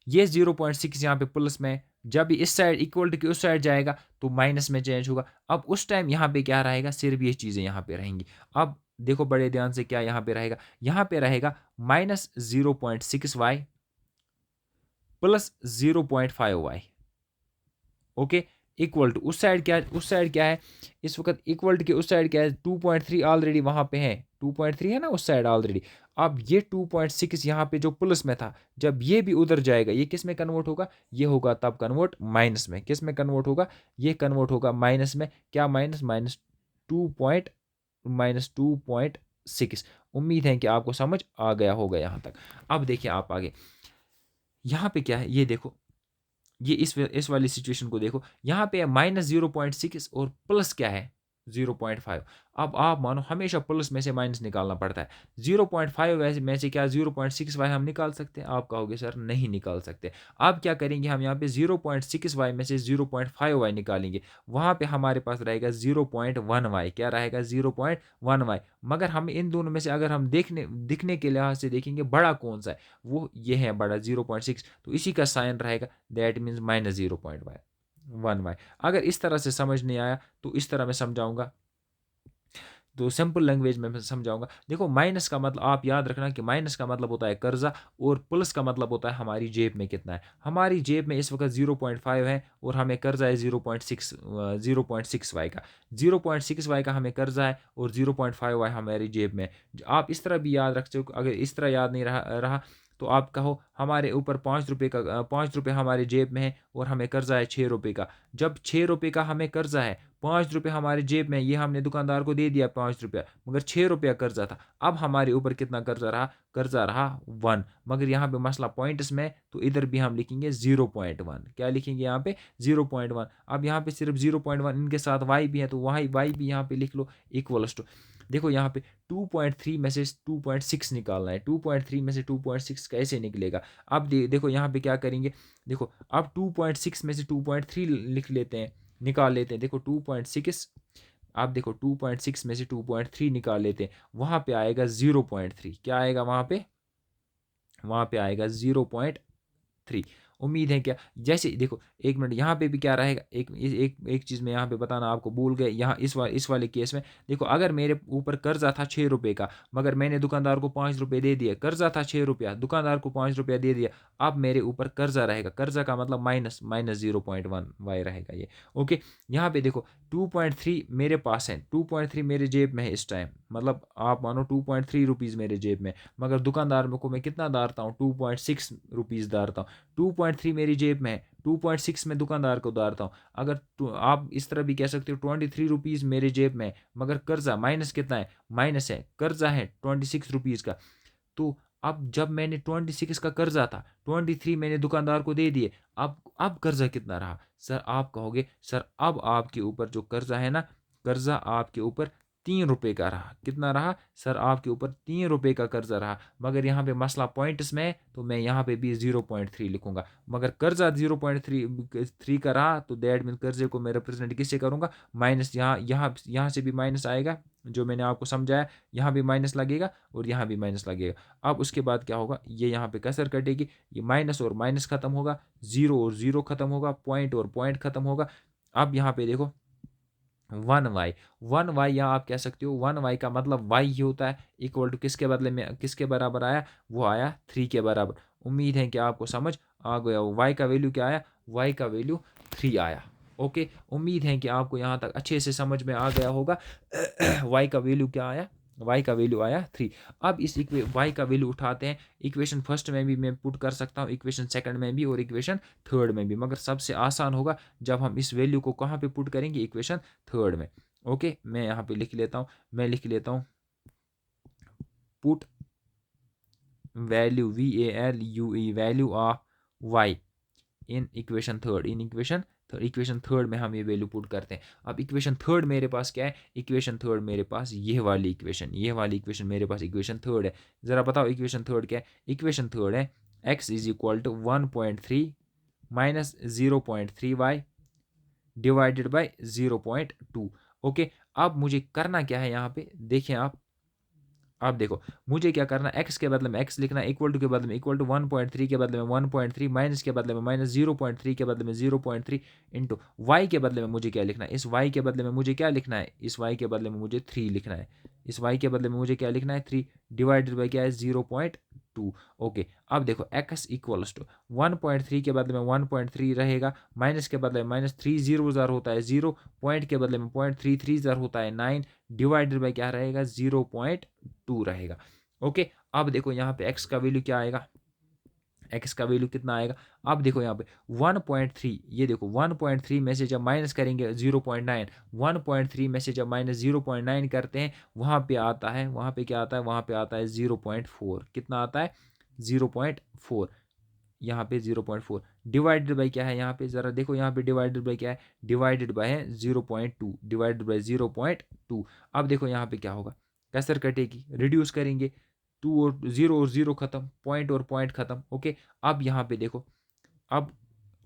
ये 0.6 यहाँ पे प्लस में, जब इस साइड इक्वल टू की उस साइड जाएगा तो माइनस में चेंज होगा। अब उस टाइम यहाँ पे क्या रहेगा, सिर्फ ये चीज़ें यहाँ पे रहेंगी। अब देखो बड़े ध्यान से, क्या यहाँ पे रहेगा, यहाँ पे रहेगा minus 0.6y plus 0.5y। Okay, equal to उस साइड क्या, उस साइड क्या है इस वक्त, इक्वल टू के उस साइड क्या है 2.3 ऑलरेडी वहाँ पे है, 2.3 है ना उस साइड ऑलरेडी। अब ये 2.6 यहाँ पे जो प्लस में था, जब ये भी उधर जाएगा ये किस में कन्वर्ट होगा, ये होगा तब कन्वर्ट माइनस में। किस में कन्वर्ट होगा, ये कन्वर्ट होगा माइनस में। क्या माइनस, माइनस 2 पॉइंट 6। उम्मीद है कि आपको समझ आ गया होगा यहाँ तक। अब देखिए आप आगे, यहाँ पे क्या है ये देखो, ये इस वाली सिचुएशन को देखो, यहाँ पे -0.6 और प्लस क्या है 0.5। अब आप मानो हमेशा प्लस में से माइनस निकालना पड़ता है। 0.5 में से क्या 0.6y हम निकाल सकते हैं? आप कहोगे सर नहीं निकाल सकते। अब क्या करेंगे, हम यहाँ पे 0.6y में से 0.5y निकालेंगे, वहाँ पे हमारे पास रहेगा 0.1y। क्या रहेगा? 0.1y। मगर हम इन दोनों में से अगर हम दिखने के लिहाज से देखेंगे बड़ा कौन सा है, वो ये है बड़ा 0.6, तो इसी का साइन रहेगा, दैट मीन्स -0.1y। अगर इस तरह से समझ नहीं आया तो इस तरह मैं समझाऊंगा, तो सिंपल लैंग्वेज में मैं समझाऊंगा। देखो माइनस का मतलब आप याद रखना कि माइनस का मतलब होता है कर्जा, और प्लस का मतलब होता है हमारी जेब में कितना है। हमारी जेब में इस वक्त 0.5 है और हमें कर्जा है 0.6y का। 0.6y का हमें कर्जा है और 0.5y हमारी जेब में। आप इस तरह भी याद रख सकते हो। अगर इस तरह याद नहीं रहा तो आप कहो हमारे ऊपर 5 रुपये का 5 रुपये हमारे जेब में है और हमें कर्जा है 6 रुपये का। जब 6 रुपये का हमें कर्जा है, 5 रुपये हमारे जेब में, ये हमने दुकानदार को दे दिया 5 रुपया, मगर 6 रुपया कर्जा था। अब हमारे ऊपर कितना कर्जा रहा? कर्जा रहा 1। मगर यहाँ पे मसला पॉइंट्स में, तो इधर भी हम लिखेंगे 0.1। क्या लिखेंगे यहाँ पे? 0.1। अब यहाँ पे सिर्फ 0.1, इनके साथ वाई भी है तो वाई भी यहाँ पे लिख लो, इक्वल्स टू, देखो यहाँ पे 2.3 में से 2.6 निकालना है। 2.3 में से 2.6 कैसे निकलेगा? अब देखो यहाँ पे क्या करेंगे, देखो अब 2.6 में से 2.3 लिख लेते हैं, निकाल लेते हैं। देखो 2.6, आप देखो 2.6 में से 2.3 निकाल लेते हैं, वहाँ पे आएगा 0.3। क्या आएगा वहाँ पे? वहाँ पे आएगा 0.3। उम्मीद है क्या, जैसे देखो एक मिनट, यहाँ पे भी क्या रहेगा, एक चीज़ मैं यहाँ पे बताना आपको भूल गए। यहाँ इस वाले केस में देखो, अगर मेरे ऊपर कर्जा था 6 रुपये का, मगर मैंने दुकानदार को 5 रुपये दे दिया। कर्जा था 6 रुपया, दुकानदार को 5 रुपया दे दिया, अब मेरे ऊपर कर्जा रहेगा। कर्जा का मतलब -0.1y रहेगा ये। ओके, यहाँ पे देखो 2.3 मेरे पास है, 2.3 मेरे जेब में है इस टाइम, मतलब आप मानो 2.3 रुपीज़ मेरे जेब में, मगर दुकानदार को मैं कितना दारता हूँ? 2.6 रुपीज़ दारता हूँ। 2.3 मेरी जेब में है, 2.6 में दुकानदार को उधारता हूँ। अगर आप इस तरह भी कह सकते हो 23 रुपीज़ मेरे जेब में है, मगर कर्जा माइनस कितना है? माइनस है, कर्जा है 26 रुपीज़ का। तो अब जब मैंने 26 का कर्जा था, 23 मैंने दुकानदार को दे दिए, अब कर्जा कितना रहा? सर आप कहोगे सर अब आपके ऊपर जो कर्जा है ना, कर्जा आपके ऊपर 3 रुपये का रहा। कितना रहा? सर आपके ऊपर 3 रुपये का कर्जा रहा। मगर यहाँ पे मसला पॉइंट्स में है, तो मैं यहाँ पे भी 0.3 लिखूंगा। मगर कर्जा 0.3 का रहा, तो दैट मीन कर्जे को मैं रिप्रेजेंट किससे करूँगा? माइनस, यहाँ से भी माइनस आएगा, जो मैंने आपको समझाया, यहाँ भी माइनस लगेगा और यहाँ भी माइनस लगेगा। अब उसके बाद क्या होगा, ये यहाँ पे कसर कटेगी, ये माइनस और माइनस खत्म होगा, जीरो और जीरो खत्म होगा, पॉइंट और पॉइंट खत्म होगा। अब यहाँ पे देखो 1y, 1y, या आप कह सकते हो 1y का मतलब y ही होता है, इक्वल टू किसके बदले में, किसके बराबर आया? वो आया 3 के बराबर। उम्मीद है कि आपको समझ आ गया हो। y का वैल्यू क्या आया? y का वैल्यू 3 आया। ओके, उम्मीद है कि आपको यहाँ तक अच्छे से समझ में आ गया होगा। y का वैल्यू क्या आया? y का वैल्यू आया 3। अब इस y का वैल्यू उठाते हैं, इक्वेशन फर्स्ट में भी मैं पुट कर सकता हूँ, इक्वेशन सेकंड में भी और इक्वेशन थर्ड में भी, मगर सबसे आसान होगा जब हम इस वैल्यू को कहाँ पे पुट करेंगे? इक्वेशन थर्ड में। ओके, मैं यहाँ पे लिख लेता हूँ, मैं लिख लेता हूँ put value VALUE value of y in equation third, equation third में हम ये वैल्यू पुट करते हैं। अब इक्वेशन थर्ड मेरे पास क्या है? इक्वेशन थर्ड मेरे पास ये वाली इक्वेशन मेरे पास इक्वेशन थर्ड है। ज़रा बताओ इक्वेशन थर्ड क्या है? इक्वेशन थर्ड है x is equal to 1.3 minus 0.3y divided by 0.2। Okay, अब मुझे करना क्या है यहाँ पे, देखें आप देखो मुझे क्या करना है, x के बदले में x लिखना है, इक्वल टू के बदले में इक्वल टू, 1.3 के बदले में 1.3, माइनस के बदले में माइनस, 0.3 के बदले में 0.3, इंटू y के बदले में मुझे क्या लिखना है? इस y के बदले में मुझे क्या लिखना है? इस y के बदले में मुझे 3 लिखना है। इस y के बदले में मुझे क्या लिखना है? 3 डिवाइडेड बाई क्या है? 0.2। ओके, अब देखो x इक्वल्स टू 1.3 के बदले में 1.3 रहेगा, माइनस के बदले में माइनस, 3 0 ज़र होता है 0, पॉइंट के बदले में 0.33 ज़र होता है 9, डिवाइडेड बाई क्या रहेगा? 0.2 रहेगा। ओके, अब देखो यहाँ पे x का वैल्यू क्या आएगा? एक्स का वैल्यू कितना आएगा। अब देखो यहाँ पे 1.3, ये देखो 1.3 में से जब माइनस करेंगे 0.9, 1.3 में से जब माइनस 0.9 करते हैं वहाँ पे आता है, वहाँ पे क्या आता है, वहाँ पे आता है 0.4। कितना आता है 0.4, यहाँ पे 0.4 डिवाइडेड बाई क्या है, यहाँ पे ज़रा देखो, यहाँ पे डिवाइडेड बाई क्या है, डिवाइडेड बाई है 0.2, डिवाइडेड बाई 0.2। अब देखो यहाँ पे क्या होगा, कसर कटेगी, रिड्यूस करेंगे, 2 और 0 खत्म, पॉइंट और पॉइंट खत्म। ओके, अब यहाँ पे देखो, अब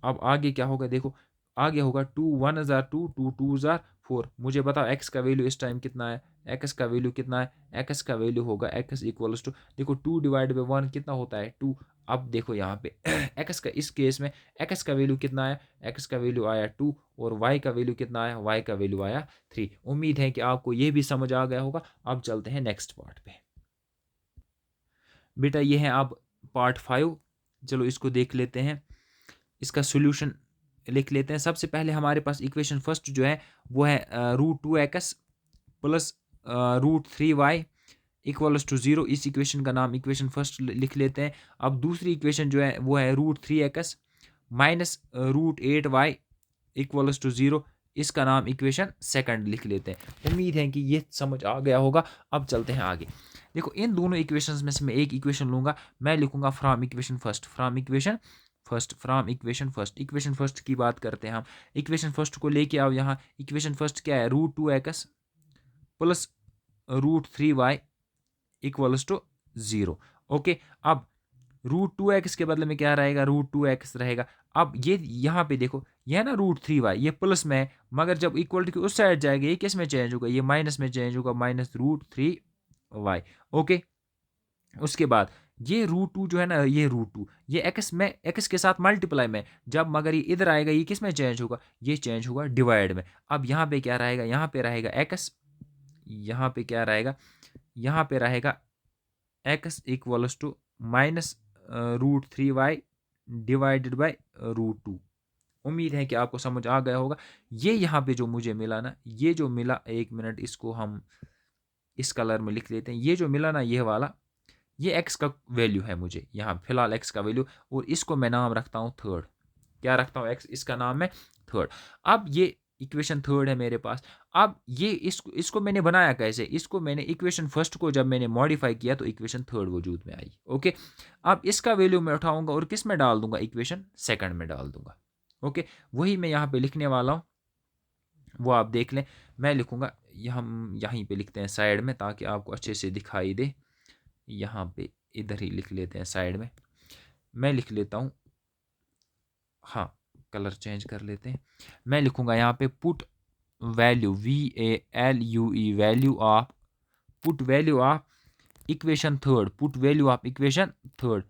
आगे क्या होगा, देखो आगे होगा 2 1 जार 2, 2 2 जार 4। मुझे बताओ एक्स का वैल्यू इस टाइम कितना है, एक्स का वैल्यू कितना है, एक्स का वैल्यू होगा एक्स इक्वल्स टू, देखो 2 डिवाइड बाई 1 कितना होता है 2। अब देखो यहाँ पे एक्स का, इस केस में एक्स का वैल्यू कितना है, एक्स का वैल्यू आया 2 और वाई का वैल्यू कितना आया, वाई का वैल्यू आया 3। उम्मीद है कि आपको ये भी समझ आ गया होगा। अब चलते हैं नेक्स्ट पार्ट पे। बेटा ये है अब पार्ट 5, चलो इसको देख लेते हैं, इसका सोल्यूशन लिख लेते हैं। सबसे पहले हमारे पास इक्वेशन फर्स्ट जो है वो है √2x plus √3y equals to 0। इस इक्वेशन का नाम इक्वेशन फर्स्ट लिख लेते हैं। अब दूसरी इक्वेशन जो है वो है √3x minus √8y equals to 0। इसका नाम इक्वेशन सेकंड लिख लेते हैं। उम्मीद है कि ये समझ आ गया होगा। अब चलते हैं आगे। देखो इन दोनों इक्वेशंस में से मैं एक इक्वेशन लूँगा, मैं लिखूँगा from equation first, from equation first, from equation first. Equation first की बात करते हैं हम। इक्वेशन फर्स्ट को लेके आओ यहाँ। इक्वेशन फर्स्ट क्या है, √2x plus √3y equals to 0। Okay, अब √2x के बदले में क्या रहेगा, √2x रहेगा। अब ये यहाँ पे देखो, ये है ना √3y, ये प्लस में है, मगर जब इक्वल टू की उस साइड जाएगा ये किस में चेंज होगा, ये माइनस में चेंज होगा, माइनस √3y। ओके, उसके बाद ये √2 जो है ना, ये √2 ये एक्स में, एक्स के साथ मल्टीप्लाई में, जब मगर ये इधर आएगा ये किस में चेंज होगा, ये चेंज होगा डिवाइड में। अब यहाँ पे क्या रहेगा, यहाँ पे रहेगा एक्स, यहाँ पे क्या रहेगा, यहाँ पे रहेगा x equals to minus √3y divided by √2। उम्मीद है कि आपको समझ आ गया होगा। ये यहाँ पे जो मुझे मिला ना, ये जो मिला, एक मिनट इसको हम इस कलर में लिख लेते हैं। ये जो मिला ना, ये वाला, ये एक्स का वैल्यू है मुझे यहाँ फिलहाल, एक्स का वैल्यू, और इसको मैं नाम रखता हूँ थर्ड। क्या रखता हूँ, एक्स, इसका नाम है थर्ड। अब ये इक्वेशन थर्ड है मेरे पास। अब ये इसको मैंने बनाया कैसे, इसको मैंने इक्वेशन फर्स्ट को जब मैंने मॉडिफाई किया तो इक्वेशन थर्ड वजूद में आई। ओके, अब इसका वैल्यू मैं उठाऊंगा और किस में डाल दूंगा, इक्वेशन सेकंड में डाल दूंगा। ओके, वही मैं यहाँ पे लिखने वाला हूँ, वो आप देख लें। मैं लिखूंगा, हम यहीं पे लिखते हैं साइड में ताकि आपको अच्छे से दिखाई दे। यहाँ पे इधर ही लिख लेते हैं साइड में। मैं लिख लेता हूँ, हाँ कलर चेंज कर लेते हैं। मैं लिखूंगा यहाँ पे put value, VALUE value of, put value of equation third, put value of equation third.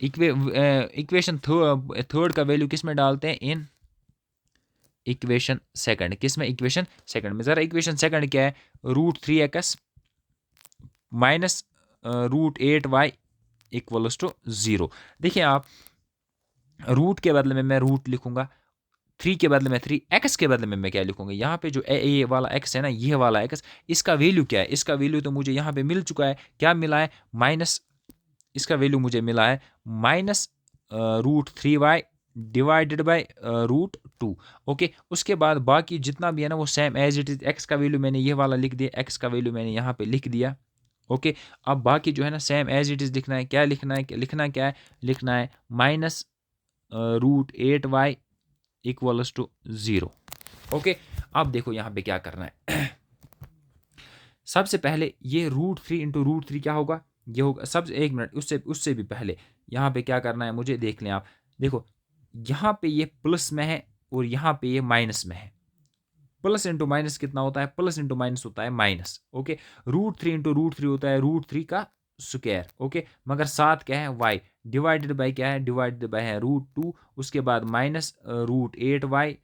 Equation third का वैल्यू किस में डालते हैं, इन इक्वेशन सेकंड। किस में, इक्वेशन सेकंड में। ज़रा इक्वेशन सेकंड क्या है, √3x minus √8y equals to 0। देखिए आप, रूट के बदले में मैं रूट लिखूंगा, 3 के बदले में 3, एक्स के बदले में मैं क्या लिखूंगा, यहाँ पे जो ए वाला एक्स है ना, ये वाला एक्स, इसका वैल्यू क्या है, इसका वैल्यू तो मुझे यहाँ पे मिल चुका है। क्या मिला है, माइनस, इसका वैल्यू मुझे मिला है minus √3y divided by √2। Okay, उसके बाद बाकी जितना भी है ना वो same as it is. X का वैल्यू मैंने ये वाला लिख दिया, एक्स का वैल्यू मैंने यहाँ पे लिख दिया। ओके, अब बाकी जो है ना सेम एज इट इज लिखना है। क्या लिखना है, लिखना क्या है, लिखना है minus √8y equals to 0। Okay, अब देखो यहाँ पे क्या करना है। सबसे पहले ये √3 इंटू √3 क्या होगा, ये होगा सबसे, एक मिनट, उससे उससे भी पहले यहाँ पे क्या करना है मुझे, देख लें आप। देखो यहाँ पे ये प्लस में है और यहाँ पे ये माइनस में है। प्लस इंटू माइनस कितना होता है, प्लस इंटू माइनस होता है माइनस। ओके, √3 इंटू √3 होता है √3 का स्क्वायर। ओके, मगर साथ क्या है, वाई डिवाइडेड बाई क्या है, डिवाइडेड बाई है √2। उसके बाद माइनस √8y,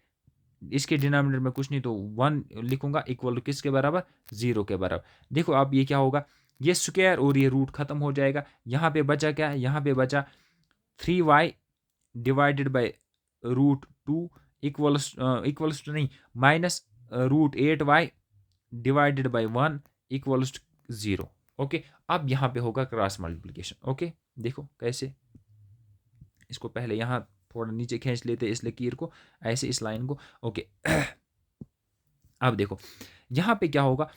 इसके डिनोमिनेटर में कुछ नहीं तो 1 लिखूंगा, इक्वल टू किसके बराबर, 0 के बराबर। देखो अब ये क्या होगा, ये स्क्वायर और ये रूट खत्म हो जाएगा। यहाँ पे बचा क्या, यहाँ पे बचा 3y divided by √2 equals to नहीं, minus √8y divided by 1 equals to 0। Okay, अब यहाँ पे होगा क्रॉस मल्टीप्लिकेशन। ओके, देखो कैसे, इसको पहले यहाँ थोड़ा नीचे खींच लेते इस लकीर को, ऐसे इस लाइन को। ओके अब देखो यहाँ पे क्या होगा,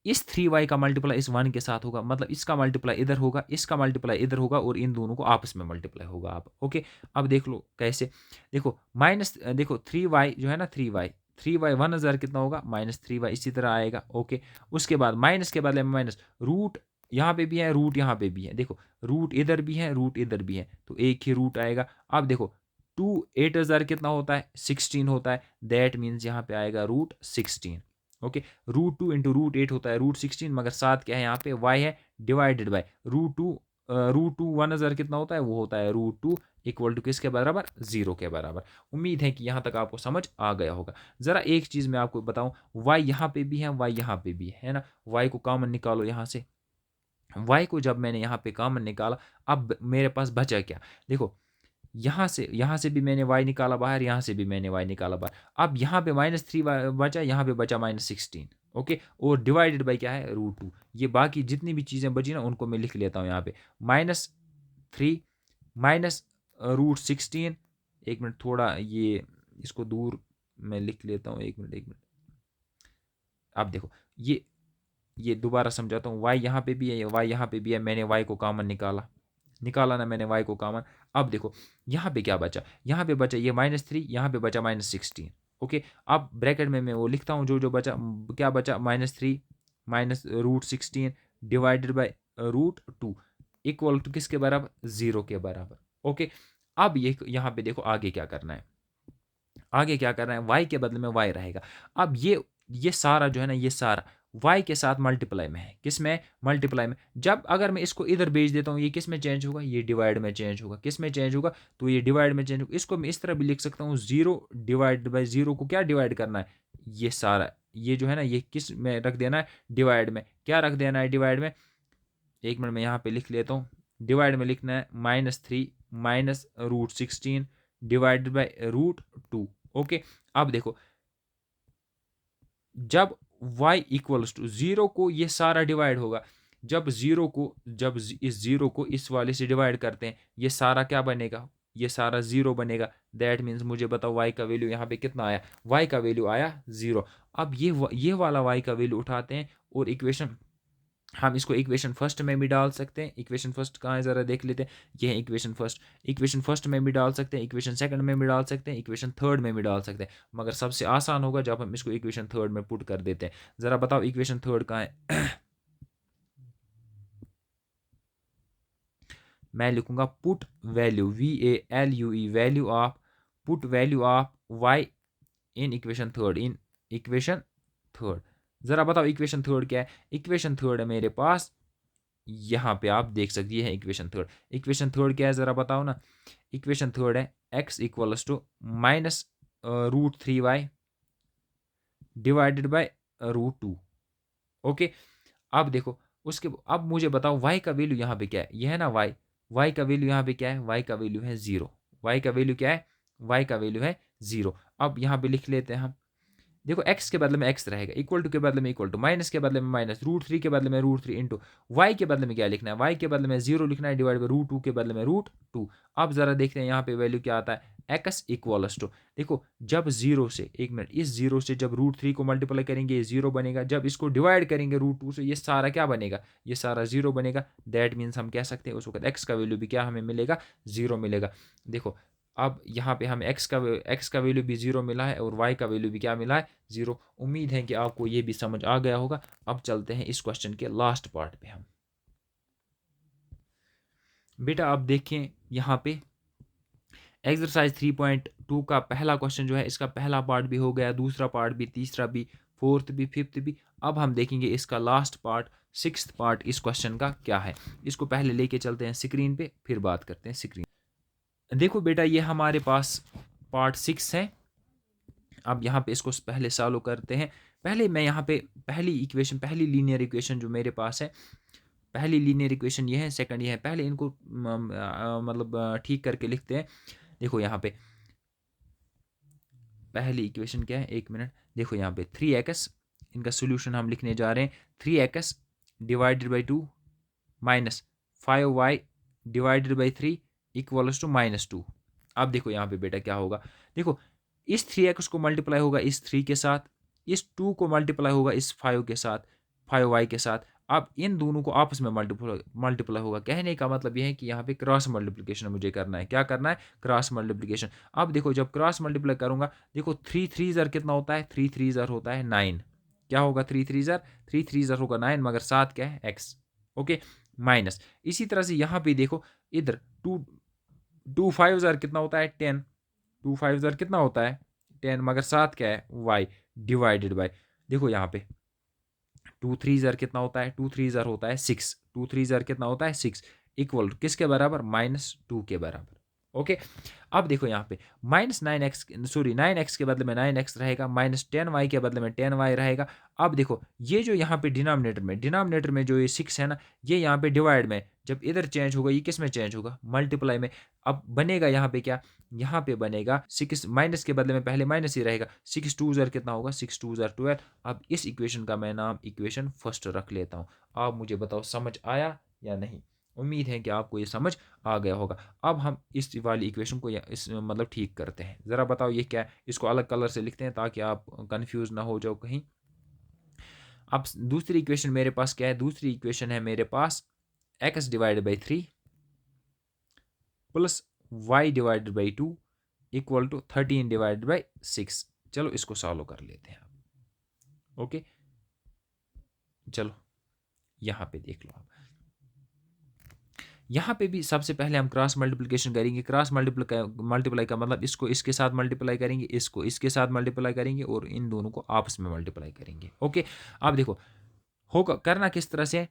इस 3y का मल्टीप्लाई इस 1 के साथ होगा, मतलब इसका मल्टीप्लाई इधर होगा, इसका मल्टीप्लाई इधर होगा और इन दोनों को आपस में मल्टीप्लाई होगा। आप ओके अब देख लो कैसे, देखो माइनस, देखो 3y जो है ना, 3y 1000 कितना होगा, -3y इसी तरह आएगा। ओके उसके बाद माइनस के बदले में माइनस, रूट यहाँ पे भी है, रूट यहाँ पे भी है, देखो रूट इधर भी है, रूट इधर भी है, तो एक ही रूट आएगा। अब देखो 8000 कितना होता है, 16 होता है, दैट मीन्स यहाँ पे आएगा √16। ओके √2 इंटू √8 होता है √16, मगर साथ क्या है यहाँ पे y है, डिवाइडेड बाय √2। √2 1000 कितना होता है, वो होता है √2 इक्वल टू किसके बराबर, 0 के बराबर। उम्मीद है कि यहाँ तक आपको समझ आ गया होगा। ज़रा एक चीज़ मैं आपको बताऊँ, y यहाँ पे भी है, y यहाँ पे भी है ना, y को कॉमन निकालो यहाँ से। y को जब मैंने यहाँ पे कॉमन निकाला, अब मेरे पास बचा क्या, देखो यहाँ से भी मैंने y निकाला बाहर, यहाँ से भी मैंने y निकाला बाहर। अब यहाँ पे -3 बचा, यहाँ पे बचा -16। ओके और डिवाइडेड बाई क्या है, √2। ये बाकी जितनी भी चीज़ें बची ना उनको मैं लिख लेता हूँ यहाँ पे, -3 माइनस √16। एक मिनट थोड़ा ये इसको दूर मैं लिख लेता हूँ, एक मिनट। अब देखो ये दोबारा समझाता हूँ, y यहाँ पे भी है, y यहाँ पे भी है, मैंने y को कॉमन निकाला ना मैंने y को कॉमन। अब देखो यहाँ पे क्या बचा, यहाँ पे बचा ये -3, यहाँ पे बचा -16। ओके अब ब्रैकेट में मैं वो लिखता हूँ जो जो बचा, क्या बचा, -3 minus √16 divided by √2 equal to किसके बराबर, 0 के बराबर। ओके अब ये यहाँ पे देखो आगे क्या करना है, y के बदले में y रहेगा। अब ये सारा जो है ना, ये सारा y के साथ मल्टीप्लाई में है, किस में, मल्टीप्लाई में। जब अगर मैं इसको इधर भेज देता हूँ, ये किस में चेंज होगा, ये डिवाइड में चेंज होगा, किस में चेंज होगा, तो ये डिवाइड में चेंज होगा। इसको मैं इस तरह भी लिख सकता हूँ, 0 डिवाइड बाई 0 को क्या डिवाइड करना है, ये सारा, ये जो है ना, ये किस में रख देना है, डिवाइड में। क्या रख देना है डिवाइड में, एक मिनट मैं यहाँ पे लिख लेता हूँ, डिवाइड में लिखना है -3 माइनस √16 डिवाइडेड बाई √2। ओके अब देखो जब y इक्वल्स टू 0 को ये सारा डिवाइड होगा, जब इस 0 को इस वाले से डिवाइड करते हैं, ये सारा क्या बनेगा, ये सारा 0 बनेगा। दैट मीन्स मुझे बताओ y का वैल्यू यहाँ पे कितना आया, y का वैल्यू आया 0। अब ये वाला y का वैल्यू उठाते हैं और इक्वेशन, हम इसको इक्वेशन फर्स्ट में भी डाल सकते हैं। इक्वेशन फर्स्ट कहाँ है ज़रा देख लेते हैं, ये है इक्वेशन फर्स्ट में भी डाल सकते हैं, इक्वेशन सेकंड में भी डाल सकते हैं, इक्वेशन थर्ड में भी डाल सकते हैं, मगर सबसे आसान होगा जब हम इसको इक्वेशन थर्ड में पुट कर देते हैं। ज़रा बताओ इक्वेशन थर्ड कहाँ है मैं लिखूंगा put value, VALUE value of y in equation third. ज़रा बताओ इक्वेशन थर्ड क्या है, इक्वेशन थर्ड है मेरे पास, यहाँ पे आप देख सकते हैं इक्वेशन थर्ड क्या है, ज़रा बताओ ना। इक्वेशन थर्ड है x equals to -√3y divided by √2। Okay अब देखो उसके, अब मुझे बताओ y का वैल्यू यहाँ पे क्या है, यह है ना y का वैल्यू यहाँ पे क्या है, y का वैल्यू है 0। y का वैल्यू क्या है, y का वैल्यू है 0। अब यहाँ पे लिख लेते हैं हम, देखो x के बदले में x रहेगा, इक्वल टू के बदले में इक्वल टू, माइनस के बदले में माइनस, √3 के बदले में √3 इंटू y के बदले में क्या लिखना है, y के बदले में 0 लिखना है डिवाइड बाई √2 के बदले में √2। अब जरा देखते हैं यहाँ पे वैल्यू क्या आता है, x इक्वल्स टू, देखो जब 0 से, एक मिनट, इस 0 से जब √3 को मल्टीप्लाई करेंगे ये 0 बनेगा, जब इसको डिवाइड करेंगे √2 से ये सारा क्या बनेगा, ये सारा 0 बनेगा। दैट मीन्स हम कह सकते हैं उस वक्त x का वैल्यू भी क्या हमें मिलेगा, 0 मिलेगा। देखो अब यहाँ पे हमें x का वैल्यू भी 0 मिला है और y का वैल्यू भी क्या मिला है, 0। उम्मीद है कि आपको ये भी समझ आ गया होगा। अब चलते हैं इस क्वेश्चन के लास्ट पार्ट पे हम। बेटा आप देखें यहाँ पे एक्सरसाइज 3.2 का पहला क्वेश्चन जो है, इसका पहला पार्ट भी हो गया, दूसरा पार्ट भी, तीसरा भी, फोर्थ भी, फिफ्थ भी। अब हम देखेंगे इसका लास्ट पार्ट, सिक्स्थ पार्ट इस क्वेश्चन का क्या है। इसको पहले लेके चलते हैं स्क्रीन पे, फिर बात करते हैं स्क्रीन। देखो बेटा ये हमारे पास पार्ट 6 है। अब यहाँ पे इसको पहले सॉल्व करते हैं। पहले मैं यहाँ पे पहली लीनियर इक्वेशन जो मेरे पास है, पहली लीनियर इक्वेशन ये है, सेकंड ये है, पहले इनको मतलब ठीक करके लिखते हैं। देखो यहाँ पे पहली इक्वेशन क्या है, एक मिनट, देखो यहाँ पे 3x, इनका सोल्यूशन हम लिखने जा रहे हैं, 3x divided by 2 minus 5y divided by 3 equals to -2। अब देखो यहाँ पे बेटा क्या होगा, देखो इस 3x को मल्टीप्लाई होगा इस 3 के साथ, इस 2 को मल्टीप्लाई होगा इस 5 के साथ, 5y के साथ। अब इन दोनों को आपस में मल्टीप्लाई होगा। कहने का मतलब यह है कि यहाँ पे क्रॉस मल्टीप्लिकेशन मुझे करना है। क्या करना है? Cross multiplication. अब देखो जब क्रॉस मल्टीप्लाई करूँगा, देखो 3 3 ज़र कितना होता है? 3 3 ज़र होता है 9। क्या होगा 3 3 ज़र? 3 3 ज़र होगा 9, मगर साथ क्या है? x। Okay, minus. इसी तरह से यहाँ पे देखो, इधर 2 2 5 ज़र कितना होता है? 10। 2 5 ज़र कितना होता है? 10, मगर साथ क्या है? y डिवाइडेड बाय, देखो यहाँ पे 2 3 ज़र कितना होता है? 2 3 ज़र होता है 6। 2 3 ज़र कितना होता है? 6। इक्वल किसके बराबर? -2 के बराबर। ओके, अब देखो यहाँ पे नाइन एक्स के बदले में 9x रहेगा, -10y के बदले में 10y रहेगा। अब देखो ये जो यहाँ पे डिनोमिनेटर में जो ये 6 है ना, ये यहाँ पे डिवाइड में, जब इधर चेंज होगा ये किस में चेंज होगा? मल्टीप्लाई में। अब बनेगा यहाँ पे क्या? यहाँ पे बनेगा 6, माइनस के बदले में पहले माइनस ही रहेगा। 6 2 ज़र कितना होगा? 6 2 ज़र 12। अब इस इक्वेशन का मैं नाम इक्वेशन फर्स्ट रख लेता हूँ। आप मुझे बताओ समझ आया या नहीं? उम्मीद है कि आपको ये समझ आ गया होगा। अब हम इस वाली इक्वेशन को इस मतलब ठीक करते हैं। ज़रा बताओ ये क्या है? इसको अलग कलर से लिखते हैं ताकि आप कंफ्यूज ना हो जाओ कहीं। अब दूसरी इक्वेशन मेरे पास क्या है? दूसरी इक्वेशन है मेरे पास x divided by 3 plus y divided by 2 equal to 13 divided by 6। चलो इसको सॉल्व कर लेते हैं। ओके, चलो यहाँ पे देख लो आप। यहाँ पे भी सबसे पहले हम क्रॉस मल्टीप्लिकेशन करेंगे। क्रॉस मल्टीप्लाई का मतलब इसको इसके साथ मल्टीप्लाई करेंगे, इसको इसके साथ मल्टीप्लाई करेंगे और इन दोनों को आपस में मल्टीप्लाई करेंगे। ओके, अब देखो होगा करना किस तरह से?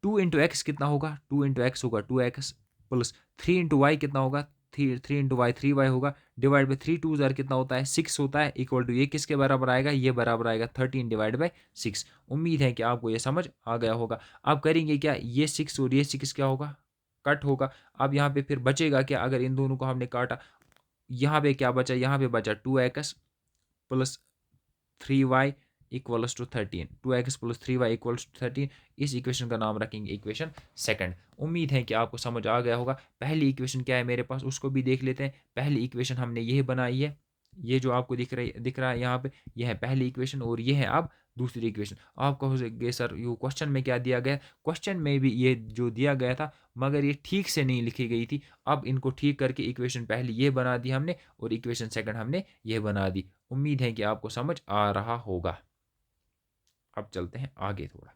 2 इंटू एक्स कितना होगा? 2 इंटू एक्स होगा 2x प्लस 3 इंटू वाई कितना होगा? 3 इंटू वाई 3y होगा, डिवाइड बाई 3 2 ज़र कितना होता है? 6 होता है, इक्वल टू ये किसके बराबर आएगा? ये बराबर आएगा 13 डिवाइड बाई 6। उम्मीद है कि आपको ये समझ आ गया होगा। अब करेंगे क्या? ये 6 और ये 6 क्या होगा? कट होगा। अब यहाँ पे फिर बचेगा क्या? अगर इन दोनों को हमने काटा, यहाँ पे क्या बचा? यहाँ पे बचा 2x plus 3y equals to 13। 2x plus 3y equals to 13। इस इक्वेशन का नाम रखेंगे इक्वेशन सेकंड। उम्मीद है कि आपको समझ आ गया होगा। पहली इक्वेशन क्या है मेरे पास, उसको भी देख लेते हैं। पहली इक्वेशन हमने यह बनाई है, ये जो आपको दिख रहा है यहाँ पे, यह है पहली इक्वेशन और ये है अब दूसरी इक्वेशन। आप कहोगे सर ये क्वेश्चन में क्या दिया गया? क्वेश्चन में भी ये जो दिया गया था, मगर ये ठीक से नहीं लिखी गई थी। अब इनको ठीक करके इक्वेशन पहली ये बना दी हमने और इक्वेशन सेकंड हमने ये बना दी। उम्मीद है कि आपको समझ आ रहा होगा। अब चलते हैं आगे थोड़ा।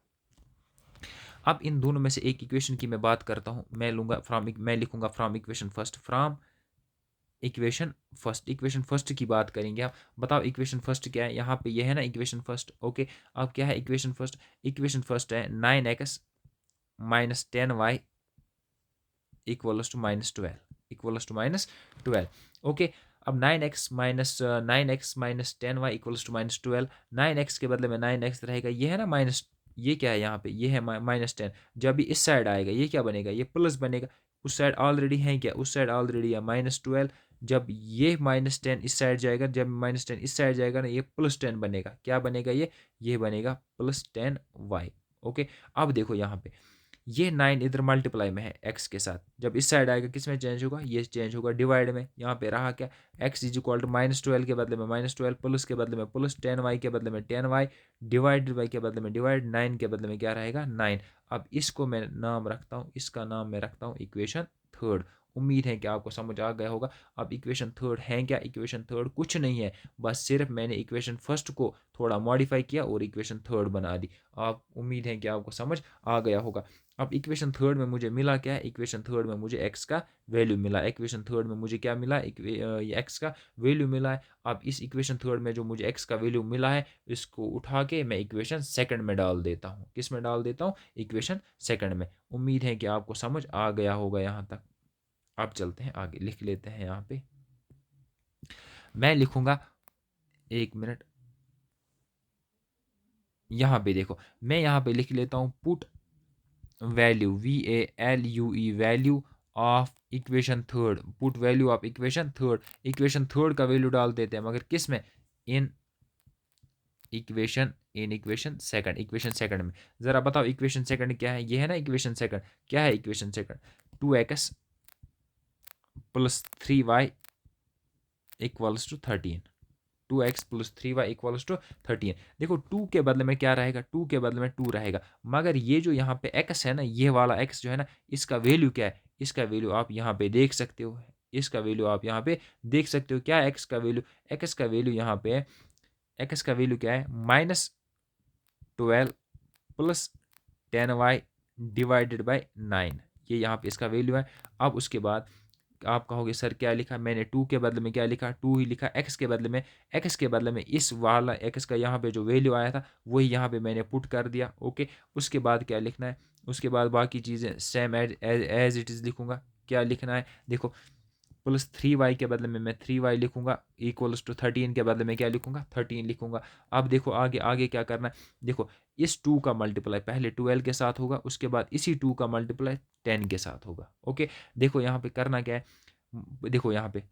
अब इन दोनों में से एक इक्वेशन की मैं बात करता हूं। मैं लिखूंगा from equation first. Equation first की बात करेंगे। आप बताओ इक्वेशन फर्स्ट क्या है? यहाँ पे ये है ना इक्वेशन फर्स्ट। ओके, अब क्या है इक्वेशन फर्स्ट? इक्वेशन फर्स्ट है 9x minus 10y equals to -12 okay, अब 9x minus 10y equals to -12। 9x के बदले में 9x रहेगा, ये है ना माइनस, ये क्या है यहाँ पे? ये है -10। जब भी इस साइड आएगा ये क्या बनेगा? ये प्लस बनेगा। उस साइड ऑलरेडी है क्या? उस साइड ऑलरेडी है -12। जब ये -10 इस साइड जाएगा, जब -10 इस साइड जाएगा ना, ये +10 बनेगा। क्या बनेगा? ये बनेगा +10y। ओके, अब देखो यहाँ पे ये 9 इधर मल्टीप्लाई में है x के साथ, जब इस साइड आएगा किस में चेंज होगा? ये चेंज होगा डिवाइड में। यहाँ पे रहा क्या? x इज इक्वल टू -12 के बदले में -12, प्लस के बदले में प्लस, 10y के बदले में 10y, डिवाइडेड बाई के बदले में डिवाइड, 9 के बदले में क्या रहेगा? 9। अब इसको मैं नाम रखता हूँ, इसका नाम मैं रखता हूँ इक्वेशन थर्ड। उम्मीद है कि आपको समझ आ गया होगा। अब इक्वेशन थर्ड है क्या? इक्वेशन थर्ड कुछ नहीं है, बस सिर्फ मैंने इक्वेशन फर्स्ट को थोड़ा मॉडिफाई किया और इक्वेशन थर्ड बना दी। आप उम्मीद है कि आपको समझ आ गया होगा। अब इक्वेशन थर्ड में मुझे मिला क्या है? इक्वेशन थर्ड में मुझे x का वैल्यू मिला। इक्वेशन थर्ड में मुझे क्या मिला? ये x का वैल्यू मिला है। अब इस इक्वेशन थर्ड में जो मुझे x का वैल्यू मिला है, इसको उठा के मैं इक्वेशन सेकंड में डाल देता हूँ। किस में डाल देता हूँ? इक्वेशन सेकंड में। उम्मीद है कि आपको समझ आ गया होगा यहाँ तक। अब चलते हैं आगे, लिख लेते हैं यहाँ पे। मैं लिखूंगा, एक मिनट, यहाँ पे देखो, मैं यहाँ पे लिख लेता हूँ put value, VALUE, value of equation third. Put value of equation third. Equation third का वैल्यू डाल देते हैं, मगर किस में? In equation second. Equation second में ज़रा बताओ इक्वेशन सेकंड क्या है? ये है ना इक्वेशन सेकंड। क्या है equation second? 2x plus 3y equals to 13, 2x plus 3y equals to 13। देखो 2 के बदले में क्या रहेगा, 2 के बदले में 2 रहेगा, मगर ये जो यहाँ पे x है ना, ये वाला x जो है ना, इसका वैल्यू क्या है, इसका वैल्यू आप यहाँ पे देख सकते हो, इसका वैल्यू आप यहाँ पे देख सकते हो। क्या है x का वैल्यू, x का वैल्यू यहाँ पे है, x का वैल्यू क्या है, -12 प्लस 10y डिवाइडेड बाई 9, ये यहाँ पे इसका वैल्यू है। अब उसके बाद आप कहोगे सर क्या लिखा, मैंने 2 के बदले में क्या लिखा, 2 ही लिखा, x के बदले में, x के बदले में इस वाला x का यहाँ पे जो वैल्यू आया था वही यहाँ पे मैंने पुट कर दिया। ओके, उसके बाद क्या लिखना है, उसके बाद बाकी चीज़ें सेम एज इट इज़ लिखूँगा। क्या लिखना है, देखो +3y के बदले में मैं 3y लिखूंगा, इक्वल्स टू 13 के बदले में क्या लिखूंगा, 13 लिखूंगा। अब देखो आगे आगे क्या करना है, देखो इस 2 का मल्टीप्लाई पहले 12 के साथ होगा, उसके बाद इसी 2 का मल्टीप्लाई 10 के साथ होगा। ओके, देखो यहाँ पे करना क्या है, देखो यहाँ पे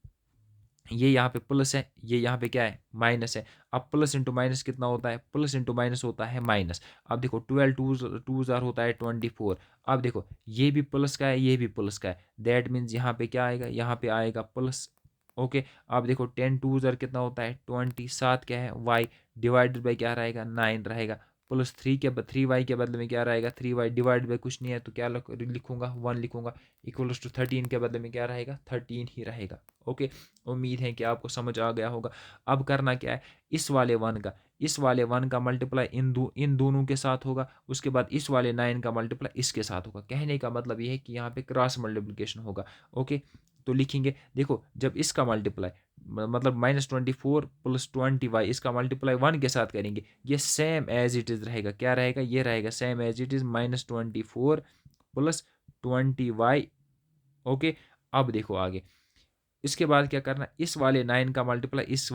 ये यहाँ पे प्लस है, ये यहाँ पे क्या है, माइनस है। अब प्लस इंटू माइनस कितना होता है, प्लस इंटू माइनस होता है माइनस। अब देखो 12 टू ज़ार होता है 24। अब देखो ये भी प्लस का है, ये भी प्लस का है, दैट मीन्स यहाँ पे क्या आएगा, यहाँ पे आएगा प्लस। ओके, अब देखो 10 टू ज़ार कितना होता है 20, साथ क्या है वाई, डिवाइडेड बाई क्या रहेगा 9 रहेगा, प्लस 3y के बदले में क्या रहेगा 3y, डिवाइड बाई कुछ नहीं है तो क्या लिखूंगा 1 लिखूंगा, इक्वल्स टू 13 के बदले में क्या रहेगा 13 ही रहेगा। ओके, उम्मीद है कि आपको समझ आ गया होगा। अब करना क्या है, इस वाले 1 का, इस वाले 1 का मल्टीप्लाई इन दोनों के साथ होगा, उसके बाद इस वाले 9 का मल्टीप्लाई इसके साथ होगा। कहने का मतलब ये है कि यहाँ पे क्रॉस मल्टीप्लिकेशन होगा। ओके, तो लिखेंगे, देखो जब इसका मल्टीप्लाई मतलब -24 प्लस 20y, इसका मल्टीप्लाई 1 के साथ करेंगे, ये सेम एज इट इज़ रहेगा। क्या रहेगा, ये रहेगा same as it is -24 plus 20y। Okay, अब देखो आगे, इसके बाद क्या करना है, इस वाले 9 का मल्टीप्लाई इस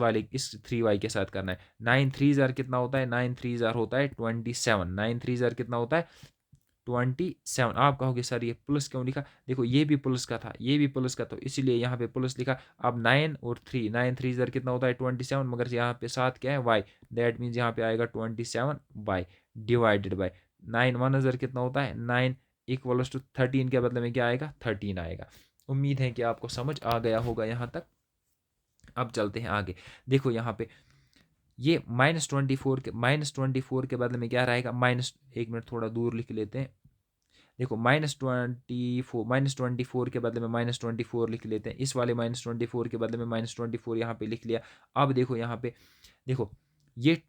3y के साथ करना है। 9 3 ज़ार कितना होता है, 9 3 ज़ार होता है 27, 9 3 ज़ार कितना होता है 27। आप कहोगे सर ये प्लस क्यों लिखा, देखो ये भी प्लस का था, ये भी प्लस का, तो इसीलिए यहाँ पे प्लस लिखा। अब 9 और 3, 9 3 ज़ार कितना होता है 27, मगर यहाँ पे साथ क्या है y, दैट मीन्स यहाँ पे आएगा 27y डिवाइडेड बाई 9, 1 ज़ार कितना होता है 9, इक्वल्स टू 13 के बदले में क्या आएगा 13 आएगा। उम्मीद है कि आपको समझ आ गया होगा यहाँ तक। अब चलते हैं आगे, देखो यहाँ पे ये -24 के बदले में क्या रहेगा, एक मिनट थोड़ा दूर लिख लेते हैं। देखो -24 के बदले में -24 लिख लेते हैं, इस वाले -24 के बदले में -24 यहाँ पे लिख लिया। अब देखो यहाँ पे, देखो ये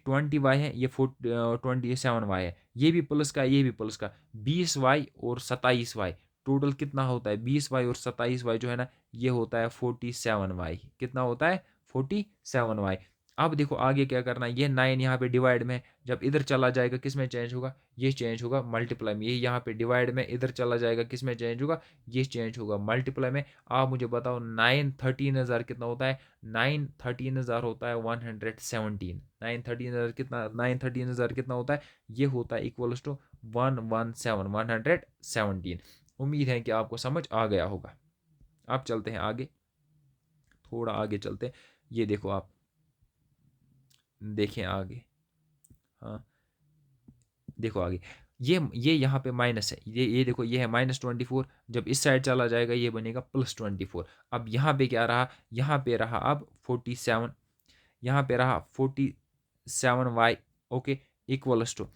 20y है, ये 27y है, ये भी प्लस का, ये भी प्लस का, 20y और 27y, टोटल कितना होता है 20y और 27y जो है ना, ये होता है 47y। कितना होता है 47y। अब देखो आगे क्या करना है, ये 9 यहाँ पे डिवाइड में है, जब इधर चला जाएगा किस में चेंज होगा, ये चेंज होगा मल्टीप्लाई में। ये यहाँ पे डिवाइड में, इधर चला जाएगा किस में चेंज होगा, ये चेंज होगा मल्टीप्लाई में। आप मुझे बताओ 9 13,000 कितना होता है, 9 13,000 होता है 117। 9 13,000 कितना, 9 13,000 कितना होता है, ये होता है इक्वल्स टू 117। उम्मीद है कि आपको समझ आ गया होगा। आप चलते हैं आगे, थोड़ा आगे चलते हैं। ये देखो आप देखें आगे, हाँ देखो आगे, ये यहाँ पे माइनस है, ये देखो ये है -24, जब इस साइड चला जाएगा ये बनेगा +24। अब यहाँ पे क्या रहा, यहाँ पे रहा अब 47, यहाँ पे रहा 47y। ओके, इक्वल्स टू,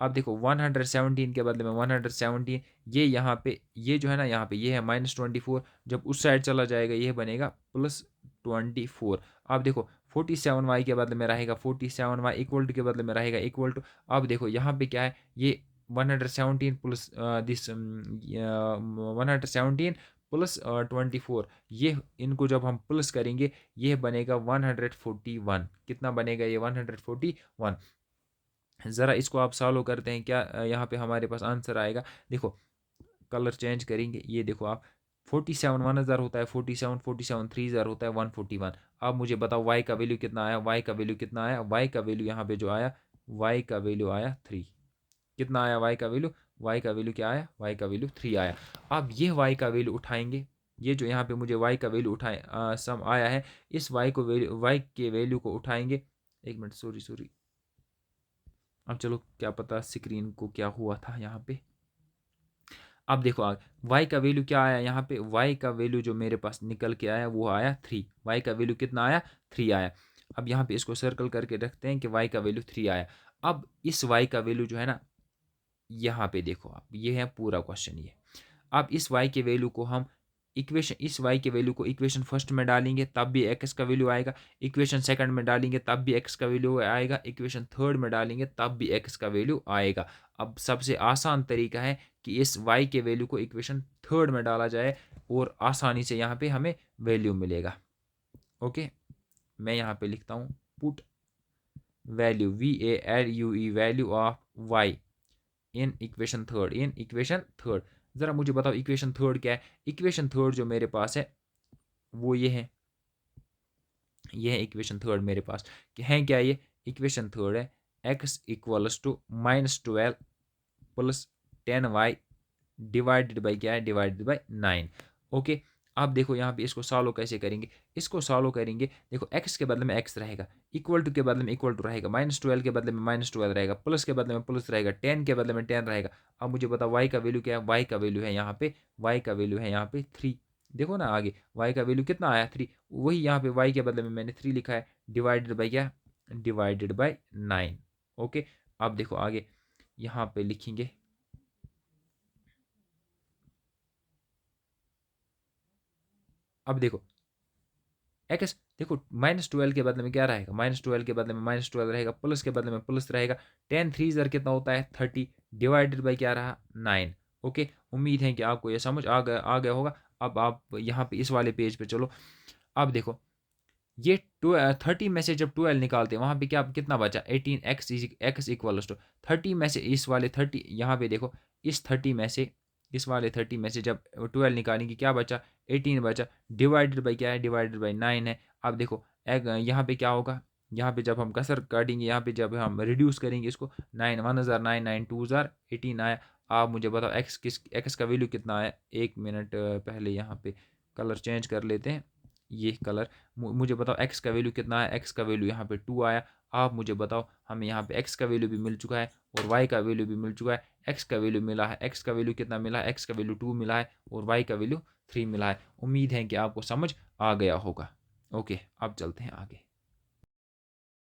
अब देखो 117 के बदले में 117, ये यहाँ पे ये जो है ना, यहाँ पे ये है -24, जब उस साइड चला जाएगा ये बनेगा +24। अब देखो 47y के बदले में रहेगा 47y, इक्वल टू के बदले में रहेगा इक्वल टू। अब देखो यहाँ पे क्या है, ये 117 प्लस दिस 117 प्लस 24, ये इनको जब हम प्लस करेंगे ये बनेगा 141। कितना बनेगा ये 141। ज़रा इसको आप सॉल्व करते हैं, क्या यहाँ पे हमारे पास आंसर आएगा। देखो कलर चेंज करेंगे, ये देखो आप 47 1000 होता है 47, 47 3000 होता है 141। अब मुझे बताओ वाई का वैल्यू कितना आया, वाई का वैल्यू कितना आया, वाई का वैल्यू यहाँ पे जो आया, वाई का वैल्यू आया 3। कितना आया वाई का वैल्यू, वाई का वैल्यू क्या आया, वाई का वैल्यू 3 आया। अब ये वाई का वैल्यू उठाएंगे, ये जो यहाँ पे मुझे वाई का वैल्यू उठाए सम आया है, इस वाई को वैल्यू, वाई के वैल्यू को उठाएंगे। एक मिनट, सॉरी। अब चलो क्या पता स्क्रीन को क्या हुआ था यहाँ पे। अब देखो y का वैल्यू क्या आया यहाँ पे, y का वैल्यू जो मेरे पास निकल के आया वो आया 3, y का वैल्यू कितना आया 3 आया। अब यहाँ पे इसको सर्कल करके रखते हैं कि y का वैल्यू 3 आया। अब इस y का वैल्यू जो है ना, यहाँ पे देखो आप, ये है पूरा क्वेश्चन ये। अब इस y के वैल्यू को हम इस y के वैल्यू को इक्वेशन फर्स्ट में डालेंगे तब भी x का वैल्यू आएगा, इक्वेशन सेकंड में डालेंगे तब भी x का वैल्यू आएगा, इक्वेशन थर्ड में डालेंगे तब भी x का वैल्यू आएगा। अब सबसे आसान तरीका है कि इस y के वैल्यू को इक्वेशन थर्ड में डाला जाए और आसानी से यहाँ पे हमें वैल्यू मिलेगा। ओके, मैं यहाँ पे लिखता हूँ put value VALUE value of y in equation third. ज़रा मुझे बताओ इक्वेशन थर्ड क्या है। इक्वेशन थर्ड जो मेरे पास है वो ये है इक्वेशन थर्ड मेरे पास कि है क्या, ये इक्वेशन थर्ड है x equals to -12 plus 10y divided by क्या है, डिवाइडेड बाई 9। ओके, अब देखो यहाँ पे इसको सॉल्व कैसे करेंगे। इसको सॉल्व करेंगे, देखो x के बदले में x रहेगा, इक्वल टू के बदले में इक्वल टू रहेगा, -12 के बदले में -12 रहेगा, प्लस के बदले में प्लस रहेगा, 10 के बदले में 10 रहेगा। अब मुझे बताओ y का वैल्यू क्या है, y का वैल्यू है यहाँ पे, y का वैल्यू है यहाँ पे 3। देखो ना आगे y का वैल्यू कितना आया 3, वही यहाँ पे y के बदले में मैंने 3 लिखा है, डिवाइडेड बाई क्या, डिवाइडेड बाई 9। ओके, अब देखो आगे यहाँ पे लिखेंगे, अब देखो एक्स, देखो -12 के बदले में क्या रहेगा, -12 के बदले में -12 रहेगा, प्लस के बदले में प्लस रहेगा, 10 3 ज़र कितना होता है 30, डिवाइडेड बाई क्या रहा 9। ओके, उम्मीद है कि आपको ये समझ आ गया होगा। अब आप यहाँ पे इस वाले पेज पे चलो। अब देखो ये 30 में से जब 12 निकालते हैं वहाँ पे क्या कितना बचा 18, एक्स इक्वल्स टू 30 में से इस वाले 30, यहाँ पे देखो इस 30 में से, इस वाले 30 में से जब 12 निकालेंगे क्या बचा 18 बचा, डिवाइडेड बाई क्या है, डिवाइडेड बाई 9 है। अब देखो यहाँ पे क्या होगा, यहाँ पे जब हम कसर काटेंगे, यहाँ पे जब हम रिड्यूस करेंगे इसको, 9 1 हज़ार 9 9 2 हज़ार 18 आया। आप मुझे बताओ एक्स का वैल्यू कितना आया। एक मिनट पहले यहाँ पे कलर चेंज कर लेते हैं, ये कलर मुझे बताओ एक्स का वैल्यू कितना है। एक्स का वैल्यू यहाँ पे 2 आया। आप मुझे बताओ हमें यहाँ पे एक्स का वैल्यू भी मिल चुका है और वाई का वैल्यू भी मिल चुका है। एक्स का वैल्यू मिला है, एक्स का वैल्यू कितना मिला है, एक्स का वैल्यू 2 मिला है और वाई का वैल्यू 3 मिला है। उम्मीद है कि आपको समझ आ गया होगा। ओके, अब चलते हैं आगे।